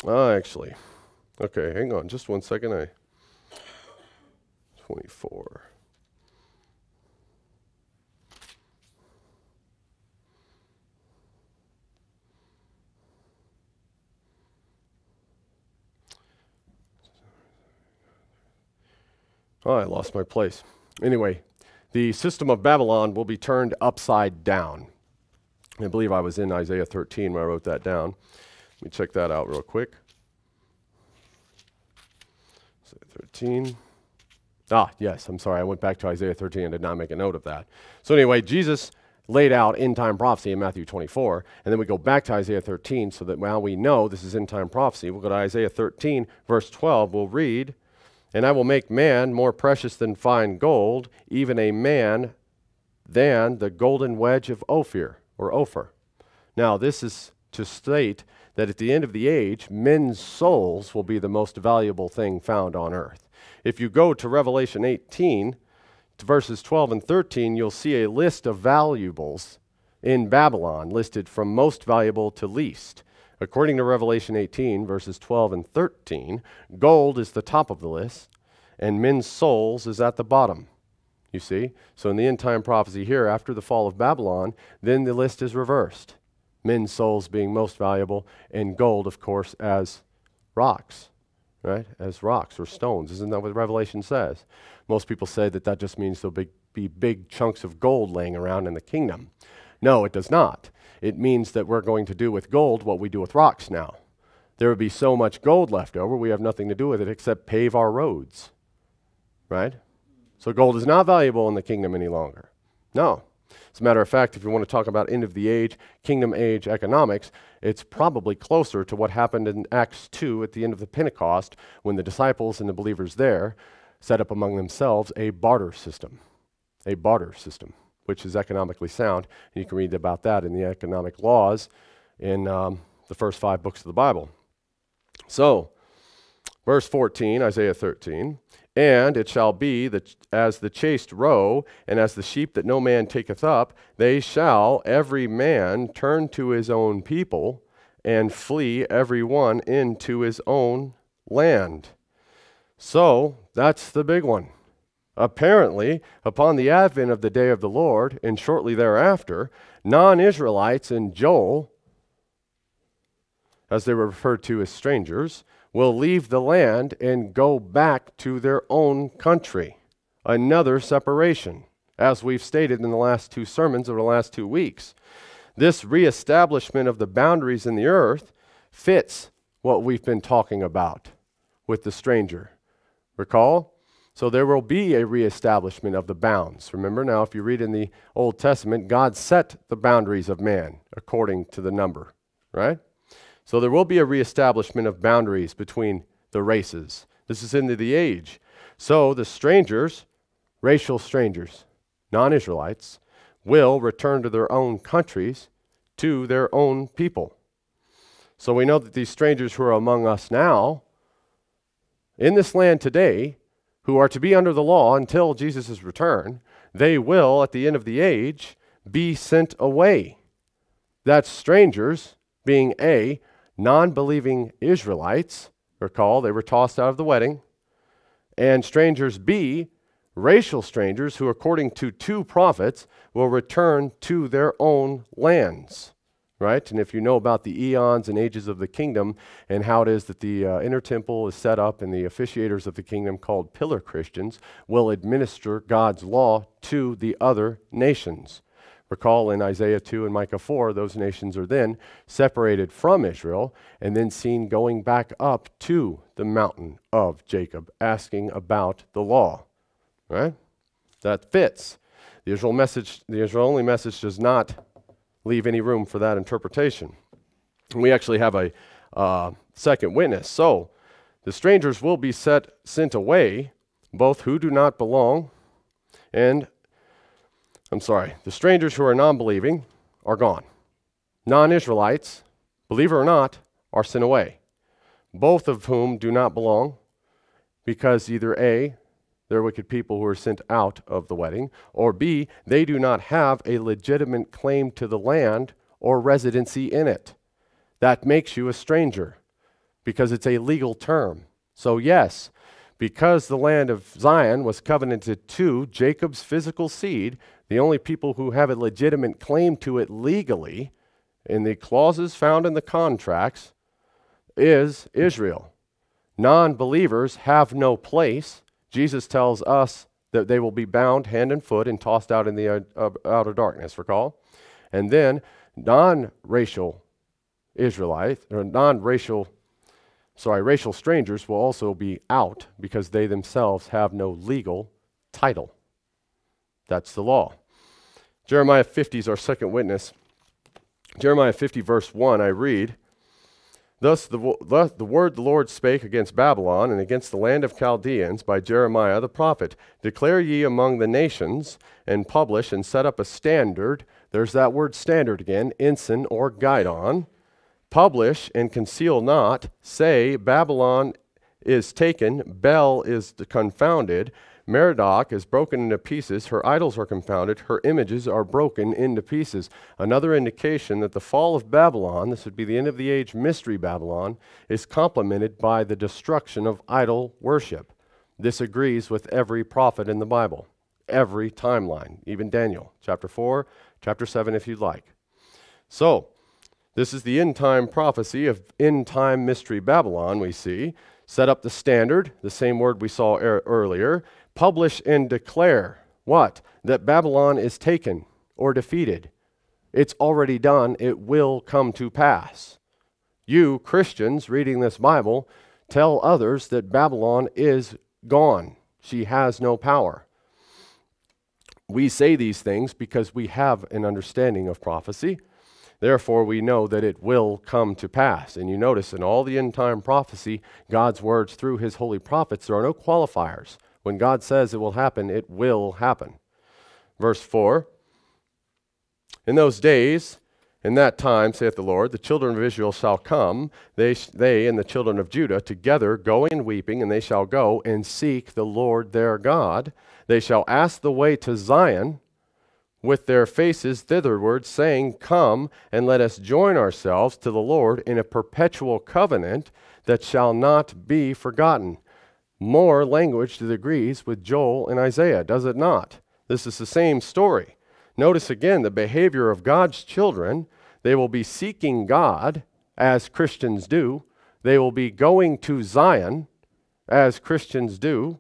Actually, okay, hang on just one second. 24. Oh, I lost my place. Anyway, the system of Babylon will be turned upside down. I believe I was in Isaiah 13 when I wrote that down. Let me check that out real quick. Isaiah 13. Yes, I'm sorry. I went back to Isaiah 13 and did not make a note of that. So anyway, Jesus laid out end-time prophecy in Matthew 24, and then we go back to Isaiah 13 so that now we know this is end-time prophecy. We'll go to Isaiah 13, verse 12. We'll read, "And I will make man more precious than fine gold, even a man than the golden wedge of Ophir," or Ophir. Now, this is to state that at the end of the age, men's souls will be the most valuable thing found on earth. If you go to Revelation 18, to verses 12 and 13, you'll see a list of valuables in Babylon, listed from most valuable to least. According to Revelation 18, verses 12 and 13, gold is the top of the list, and men's souls is at the bottom. You see? So in the end-time prophecy here, after the fall of Babylon, then the list is reversed. Men's souls being most valuable, and gold, of course, as rocks, right? As rocks or stones. Isn't that what Revelation says? Most people say that that just means there'll be big chunks of gold laying around in the kingdom. No, it does not. It means that we're going to do with gold what we do with rocks now. There would be so much gold left over, we have nothing to do with it except pave our roads, right? So gold is not valuable in the kingdom any longer. No. As a matter of fact, if you want to talk about end of the age, kingdom age economics, it's probably closer to what happened in Acts 2 at the end of the Pentecost when the disciples and the believers there set up among themselves a barter system, which is economically sound. And you can read about that in the economic laws in the first 5 books of the Bible. So, verse 14, Isaiah 13, "And it shall be that as the chased roe, and as the sheep that no man taketh up, they shall every man turn to his own people, and flee every one into his own land." So, that's the big one. Apparently, upon the advent of the day of the Lord, and shortly thereafter, non-Israelites in Joel, as they were referred to as strangers, will leave the land and go back to their own country. Another separation, as we've stated in the last 2 sermons over the last 2 weeks. This reestablishment of the boundaries in the earth fits what we've been talking about with the stranger. Recall? So there will be a reestablishment of the bounds. Remember now, if you read in the Old Testament, God set the boundaries of man according to the number, right? So there will be a reestablishment of boundaries between the races. This is into the age. So the strangers, racial strangers, non-Israelites, will return to their own countries, to their own people. So we know that these strangers who are among us now, in this land today, who are to be under the law until Jesus' return, they will, at the end of the age, be sent away. That's strangers being A, non-believing Israelites, recall they were tossed out of the wedding, and strangers B, racial strangers who according to 2 prophets will return to their own lands, right? And if you know about the eons and ages of the kingdom and how it is that the inner temple is set up and the officiators of the kingdom called pillar Christians will administer God's law to the other nations. Recall in Isaiah 2 and Micah 4, those nations are then separated from Israel and then seen going back up to the mountain of Jacob, asking about the law, right? That fits. The Israel-only message does not leave any room for that interpretation. And we actually have a second witness. So, The strangers will be sent away, both who do not belong and, the strangers who are non-believing are gone. Non-Israelites, believer or not, are sent away, both of whom do not belong, because either A, they're wicked people who are sent out of the wedding, or B, they do not have a legitimate claim to the land or residency in it. That makes you a stranger, because it's a legal term. So yes, because the land of Zion was covenanted to Jacob's physical seed, the only people who have a legitimate claim to it legally, in the clauses found in the contracts, is Israel. Non-believers have no place. Jesus tells us that they will be bound hand and foot and tossed out in the outer darkness, recall? And then non-racial Israelites, or racial strangers will also be out because they themselves have no legal title. That's the law. Jeremiah 50 is our second witness. Jeremiah 50 verse 1, I read, Thus the word the Lord spake against Babylon and against the land of Chaldeans by Jeremiah the prophet. Declare ye among the nations, and publish and set up a standard. There's that word standard again, ensign or guidon. Publish and conceal not. Say, Babylon is taken, Bel is confounded, Merodach is broken into pieces, her idols are confounded, her images are broken into pieces. Another indication that the fall of Babylon, this would be the end of the age mystery Babylon, is complemented by the destruction of idol worship. This agrees with every prophet in the Bible, every timeline, even Daniel, chapter 4, chapter 7 if you'd like. So, this is the end-time prophecy of end-time mystery Babylon, we see. Set up the standard, the same word we saw earlier. Publish and declare what? That Babylon is taken or defeated. It's already done. It will come to pass. You, Christians, reading this Bible, tell others that Babylon is gone. She has no power. We say these things because we have an understanding of prophecy. Therefore, we know that it will come to pass. And you notice in all the end-time prophecy, God's words through his holy prophets, there are no qualifiers. When God says it will happen, it will happen. Verse 4, In those days, in that time, saith the Lord, the children of Israel shall come, they and the children of Judah together, going and weeping, and they shall go and seek the Lord their God. They shall ask the way to Zion, with their faces thitherward, saying, Come, and let us join ourselves to the Lord in a perpetual covenant that shall not be forgotten. More language that agrees with Joel and Isaiah, does it not? This is the same story. Notice again the behavior of God's children. They will be seeking God, as Christians do. They will be going to Zion, as Christians do.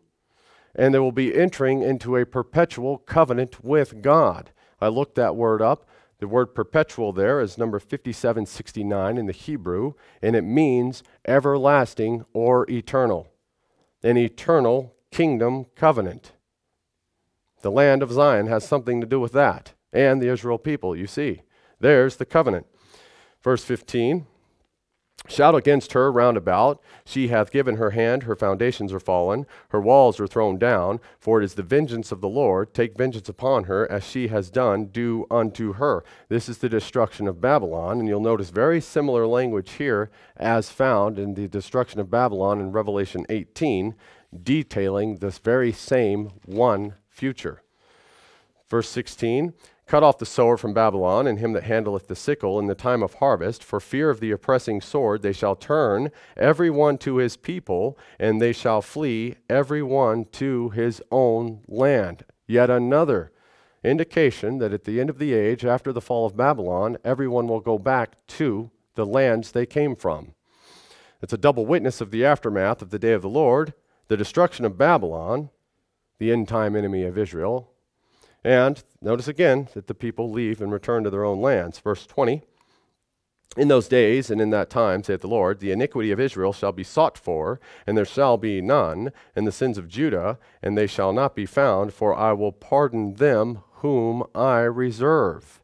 And they will be entering into a perpetual covenant with God. I looked that word up. The word perpetual there is number 5769 in the Hebrew, and it means everlasting or eternal. An eternal kingdom covenant. The land of Zion has something to do with that, and the Israel people, you see. There's the covenant. Verse 15, Shout against her round about. She hath given her hand, her foundations are fallen, her walls are thrown down, for it is the vengeance of the Lord. Take vengeance upon her, as she has done, do unto her. This is the destruction of Babylon, and you'll notice very similar language here as found in the destruction of Babylon in Revelation 18, detailing this very same one future. Verse 16, Cut off the sower from Babylon, and him that handleth the sickle in the time of harvest. For fear of the oppressing sword, they shall turn every one to his people, and they shall flee every one to his own land. Yet another indication that at the end of the age, after the fall of Babylon, everyone will go back to the lands they came from. It's a double witness of the aftermath of the day of the Lord, the destruction of Babylon, the end-time enemy of Israel. And notice again that the people leave and return to their own lands. Verse 20, In those days and in that time, saith the Lord, the iniquity of Israel shall be sought for, and there shall be none, and the sins of Judah, and they shall not be found, for I will pardon them whom I reserve.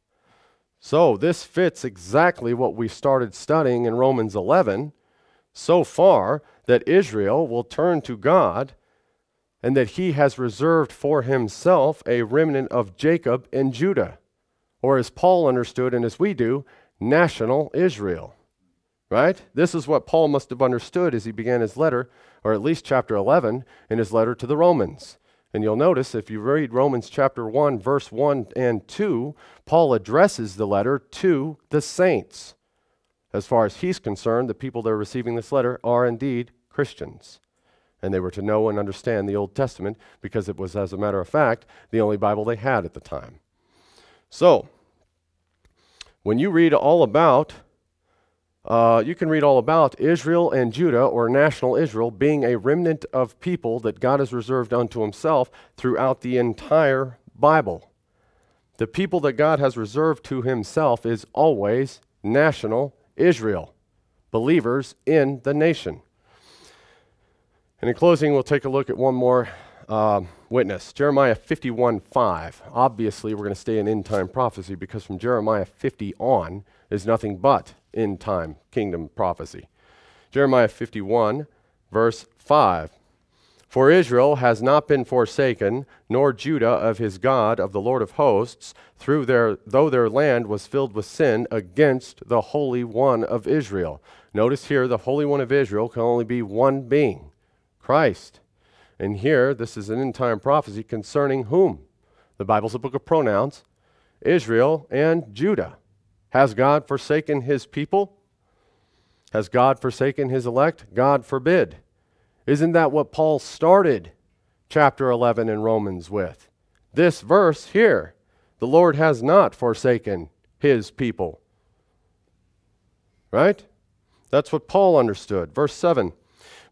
So this fits exactly what we started studying in Romans 11, so far that Israel will turn to God and that he has reserved for himself a remnant of Jacob and Judah, or as Paul understood and as we do, national Israel. Right? This is what Paul must have understood as he began his letter, or at least chapter 11 in his letter to the Romans. And you'll notice if you read Romans chapter 1, verse 1 and 2, Paul addresses the letter to the saints. As far as he's concerned, the people that are receiving this letter are indeed Christians. And they were to know and understand the Old Testament because it was, as a matter of fact, the only Bible they had at the time. So, when you read all about you can read all about Israel and Judah, or national Israel, being a remnant of people that God has reserved unto himself throughout the entire Bible. The people that God has reserved to himself is always national Israel, believers in the nation. And in closing, we'll take a look at one more witness. Jeremiah 51:5. Obviously, we're going to stay in end-time prophecy because from Jeremiah 50 on is nothing but end-time kingdom prophecy. Jeremiah 51, verse 5. For Israel has not been forsaken, nor Judah of his God, of the Lord of hosts, though their land was filled with sin against the Holy One of Israel. Notice here, the Holy One of Israel can only be one being, Christ. And here, this is an end-time prophecy concerning whom? The Bible's a book of pronouns. Israel and Judah. Has God forsaken his people? Has God forsaken his elect? God forbid. Isn't that what Paul started chapter 11 in Romans with? This verse here, the Lord has not forsaken his people. Right? That's what Paul understood. Verse 7.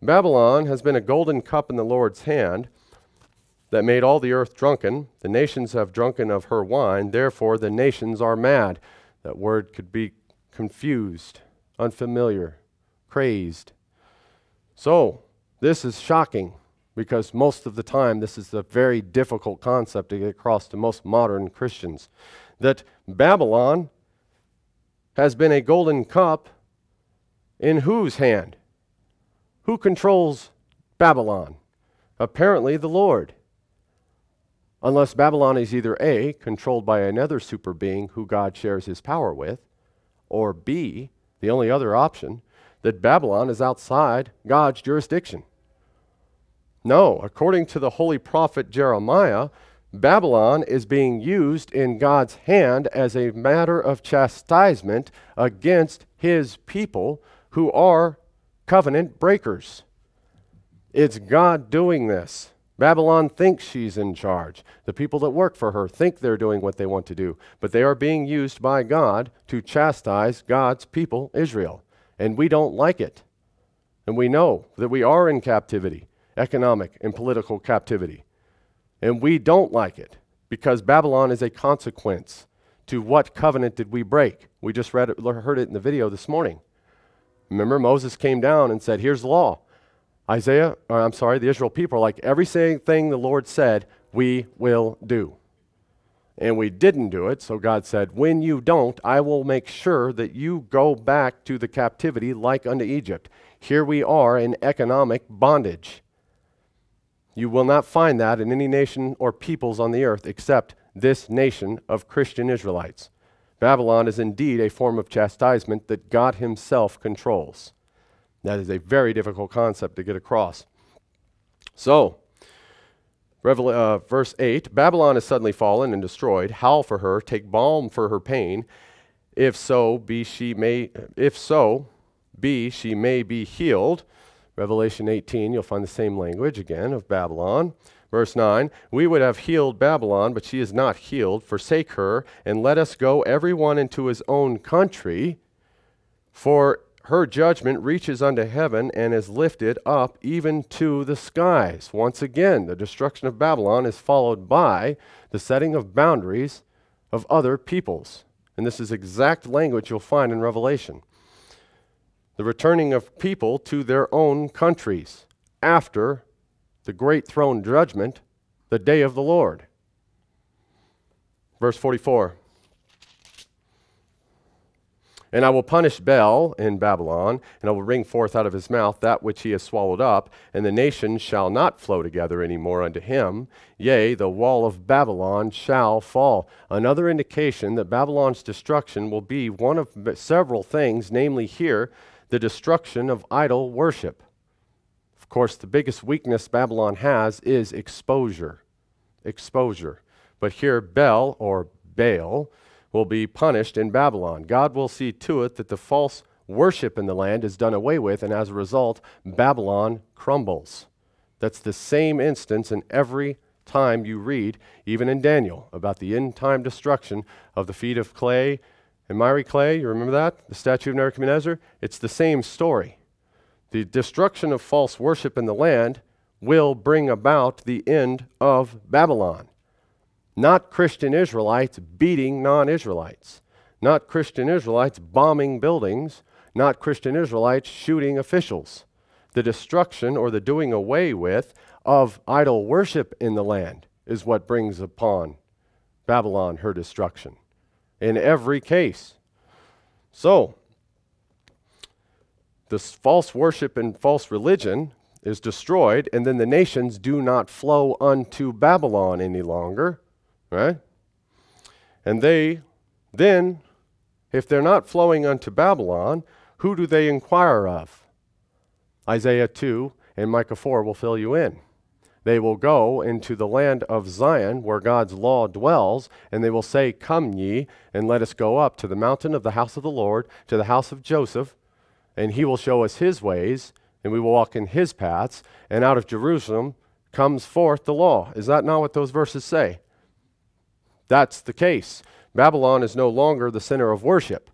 Babylon has been a golden cup in the Lord's hand that made all the earth drunken. The nations have drunken of her wine. Therefore the nations are mad. That word could be confused, unfamiliar, crazed. So, this is shocking because most of the time this is a very difficult concept to get across to most modern Christians. That Babylon has been a golden cup in whose hand? Who controls Babylon? Apparently the Lord. Unless Babylon is either A, controlled by another super being who God shares his power with, or B, the only other option, that Babylon is outside God's jurisdiction. No, according to the holy prophet Jeremiah, Babylon is being used in God's hand as a matter of chastisement against his people who are covenant breakers. It's God doing this. Babylon thinks she's in charge. The people that work for her think they're doing what they want to do, but they are being used by God to chastise God's people, Israel. And we don't like it. And we know that we are in captivity, economic and political captivity. And we don't like it because Babylon is a consequence to what covenant did we break. We just heard it in the video this morning. Remember, Moses came down and said, here's the law. The Israel people are like, everything the Lord said, we will do. And we didn't do it, so God said, when you don't, I will make sure that you go back to the captivity like unto Egypt. Here we are in economic bondage. You will not find that in any nation or peoples on the earth except this nation of Christian Israelites. Babylon is indeed a form of chastisement that God himself controls. That is a very difficult concept to get across. So, verse 8, Babylon is suddenly fallen and destroyed. Howl for her, take balm for her pain. If so be she may be healed. Revelation 18, you'll find the same language again of Babylon. Verse 9, we would have healed Babylon, but she is not healed. Forsake her, and let us go every one into his own country, for her judgment reaches unto heaven and is lifted up even to the skies. Once again, the destruction of Babylon is followed by the setting of boundaries of other peoples. And this is exact language you'll find in Revelation. The returning of people to their own countries after the great throne judgment, the day of the Lord. Verse 44. And I will punish Bel in Babylon, and I will bring forth out of his mouth that which he has swallowed up, and the nations shall not flow together any more unto him. Yea, the wall of Babylon shall fall. Another indication that Babylon's destruction will be one of several things, namely here, the destruction of idol worship. Of course, the biggest weakness Babylon has is exposure. Exposure. But here, Bel, or Baal, will be punished in Babylon. God will see to it that the false worship in the land is done away with, and as a result, Babylon crumbles. That's the same instance in every time you read, even in Daniel, about the end-time destruction of the feet of clay and miry clay. You remember that? The statue of Nebuchadnezzar? It's the same story. The destruction of false worship in the land will bring about the end of Babylon. Not Christian Israelites beating non-Israelites. Not Christian Israelites bombing buildings. Not Christian Israelites shooting officials. The destruction or the doing away with of idol worship in the land is what brings upon Babylon her destruction in every case. So, this false worship and false religion is destroyed, and then the nations do not flow unto Babylon any longer. Right? And they, then, if they're not flowing unto Babylon, who do they inquire of? Isaiah 2 and Micah 4 will fill you in. They will go into the land of Zion, where God's law dwells, and they will say, Come ye, and let us go up to the mountain of the house of the Lord, to the house of Joseph, and he will show us his ways, and we will walk in his paths, and out of Jerusalem comes forth the law. Is that not what those verses say? That's the case. Babylon is no longer the center of worship.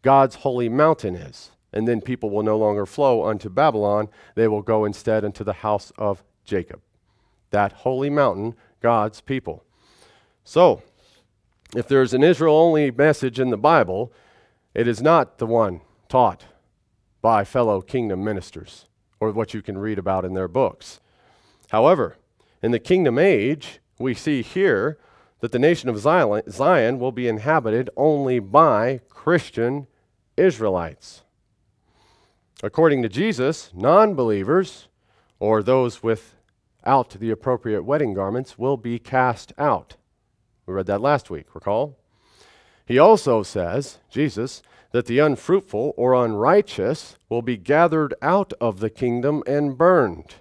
God's holy mountain is. And then people will no longer flow unto Babylon. They will go instead unto the house of Jacob. That holy mountain, God's people. So, if there's an Israel-only message in the Bible, it is not the one taught by fellow kingdom ministers, or what you can read about in their books. However, in the kingdom age, we see here that the nation of Zion will be inhabited only by Christian Israelites. According to Jesus, non-believers, or those without the appropriate wedding garments, will be cast out. We read that last week, recall? He also says, Jesus, that the unfruitful or unrighteous will be gathered out of the kingdom and burned.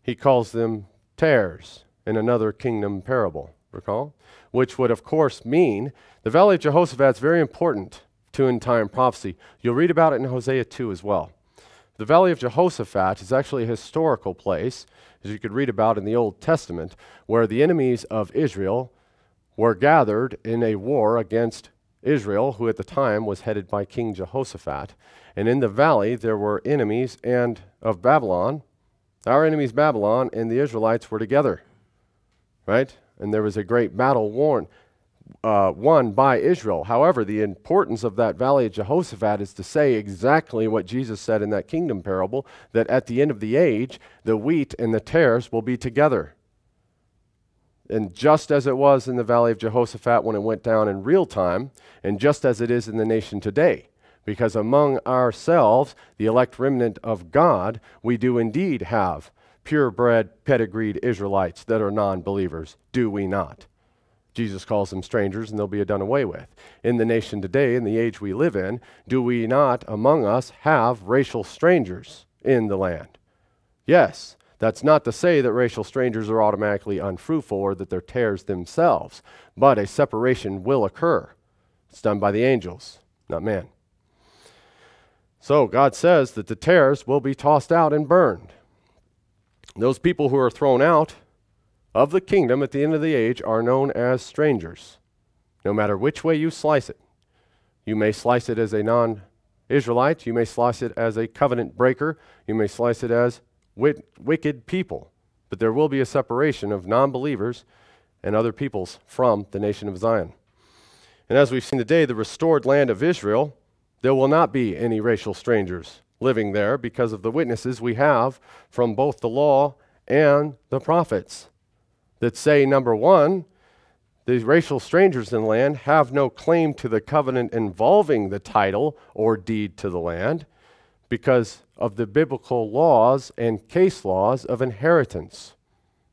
He calls them tares in another kingdom parable. Recall? Which would, of course, mean the Valley of Jehoshaphat is very important to end-time prophecy. You'll read about it in Hosea 2 as well. The Valley of Jehoshaphat is actually a historical place, as you could read about in the Old Testament, where the enemies of Israel were gathered in a war against Israel, who at the time was headed by King Jehoshaphat. And in the valley there were enemies of Babylon. Our enemies Babylon and the Israelites were together. Right? And there was a great battle won by Israel. However, the importance of that Valley of Jehoshaphat is to say exactly what Jesus said in that kingdom parable, that at the end of the age, the wheat and the tares will be together. And just as it was in the Valley of Jehoshaphat when it went down in real time, and just as it is in the nation today, because among ourselves, the elect remnant of God, we do indeed have purebred, pedigreed Israelites that are non-believers, do we not? Jesus calls them strangers, and they'll be done away with. In the nation today, in the age we live in, do we not among us have racial strangers in the land? Yes. That's not to say that racial strangers are automatically unfruitful or that they're tares themselves, but a separation will occur. It's done by the angels, not man. So God says that the tares will be tossed out and burned. Those people who are thrown out of the kingdom at the end of the age are known as strangers, no matter which way you slice it. You may slice it as a non-Israelite. You may slice it as a covenant breaker. You may slice it as wicked people. But there will be a separation of non-believers and other peoples from the nation of Zion. And as we've seen today, the restored land of Israel, there will not be any racial strangers living there because of the witnesses we have from both the law and the prophets that say, number one, The racial strangers in the land have no claim to the covenant involving the title or deed to the land because of the biblical laws and case laws of inheritance.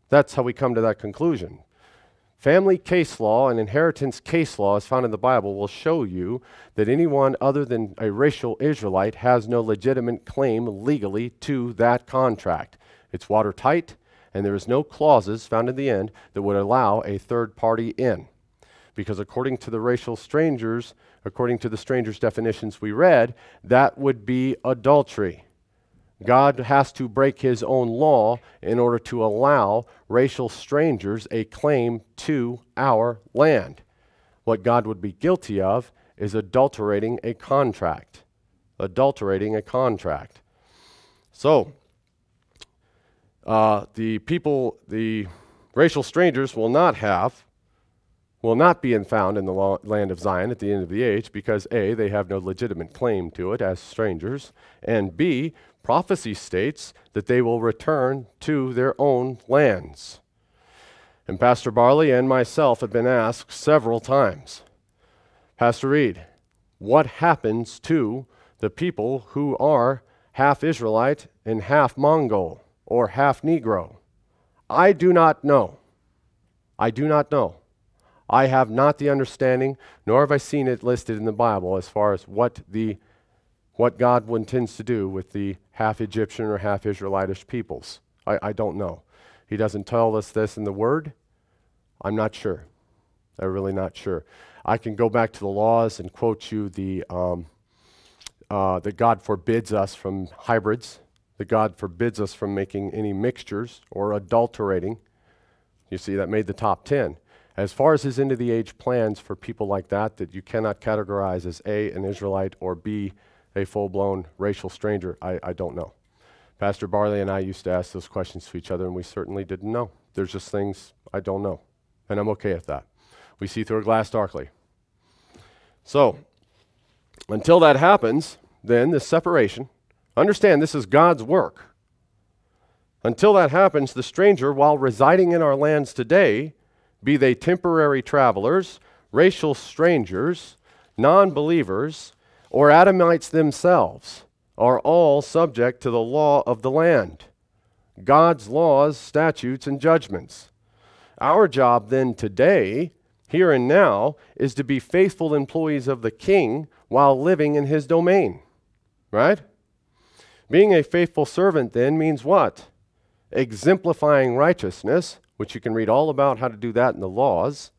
That's how we come to that conclusion. Family case law and inheritance case law as found in the Bible will show you that anyone other than a racial Israelite has no legitimate claim legally to that contract. It's watertight, and there is no clauses found in the end that would allow a third party in. Because according to the racial strangers, according to the strangers' definitions we read, that would be adultery. God has to break his own law in order to allow racial strangers a claim to our land. What God would be guilty of is adulterating a contract. Adulterating a contract. So, the racial strangers will not be found in the land of Zion at the end of the age because A, they have no legitimate claim to it as strangers, and B, prophecy states that they will return to their own lands. And Pastor Barley and myself have been asked several times, Pastor Reed, what happens to the people who are half Israelite and half Mongol or half Negro? I do not know. I do not know. I have not the understanding, nor have I seen it listed in the Bible as far as what God intends to do with the half Egyptian or half Israelitish peoples. I don't know. He doesn't tell us this in the Word. I'm not sure. I'm really not sure. I can go back to the laws and quote you that God forbids us from hybrids, that God forbids us from making any mixtures or adulterating. You see, that made the top 10. As far as his end-of-the-age plans for people like that you cannot categorize as A, an Israelite, or B, a full-blown racial stranger, I don't know. Pastor Barley and I used to ask those questions to each other, and we certainly didn't know. There's just things I don't know, and I'm okay with that. We see through a glass darkly. So, until that happens, then this separation, understand this is God's work. Until that happens, the stranger, while residing in our lands today, be they temporary travelers, racial strangers, non-believers, or Adamites themselves, are all subject to the law of the land, God's laws, statutes, and judgments. Our job then today, here and now, is to be faithful employees of the King while living in his domain, right? Being a faithful servant then means what? Exemplifying righteousness, which you can read all about how to do that in the laws,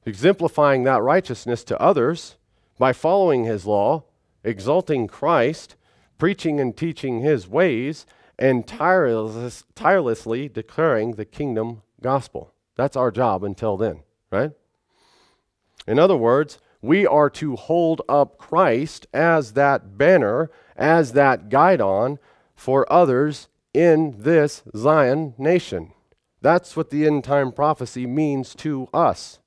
exemplifying that righteousness to others by following his law, exalting Christ, preaching and teaching his ways, and tirelessly declaring the kingdom gospel. That's our job until then, right? In other words, we are to hold up Christ as that banner, as that guidon for others in this Zion nation. That's what the end time prophecy means to us.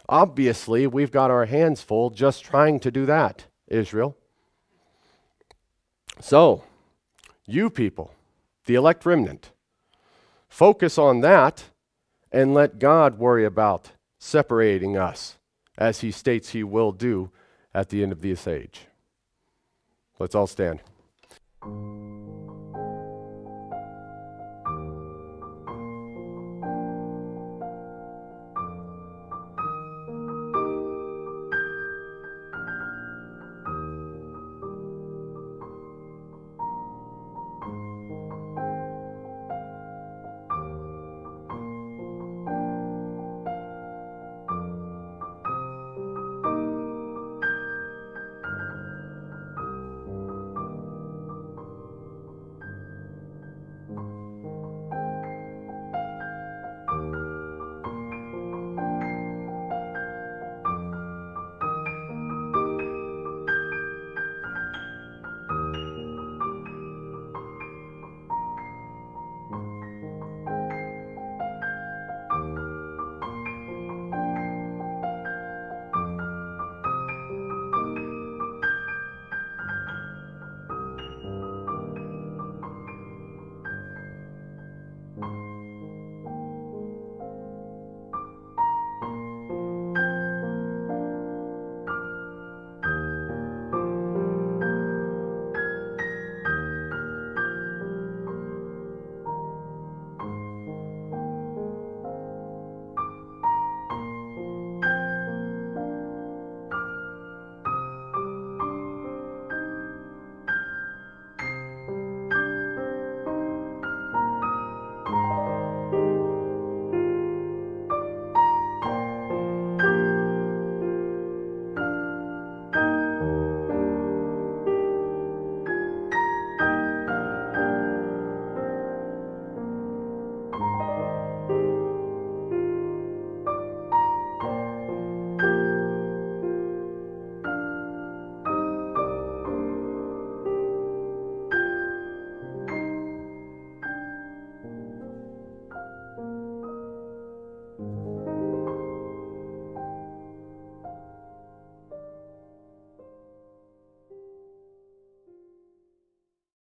Obviously, we've got our hands full just trying to do that, Israel. So, you people, the elect remnant, focus on that and let God worry about separating us, as he states he will do at the end of this age. Let's all stand.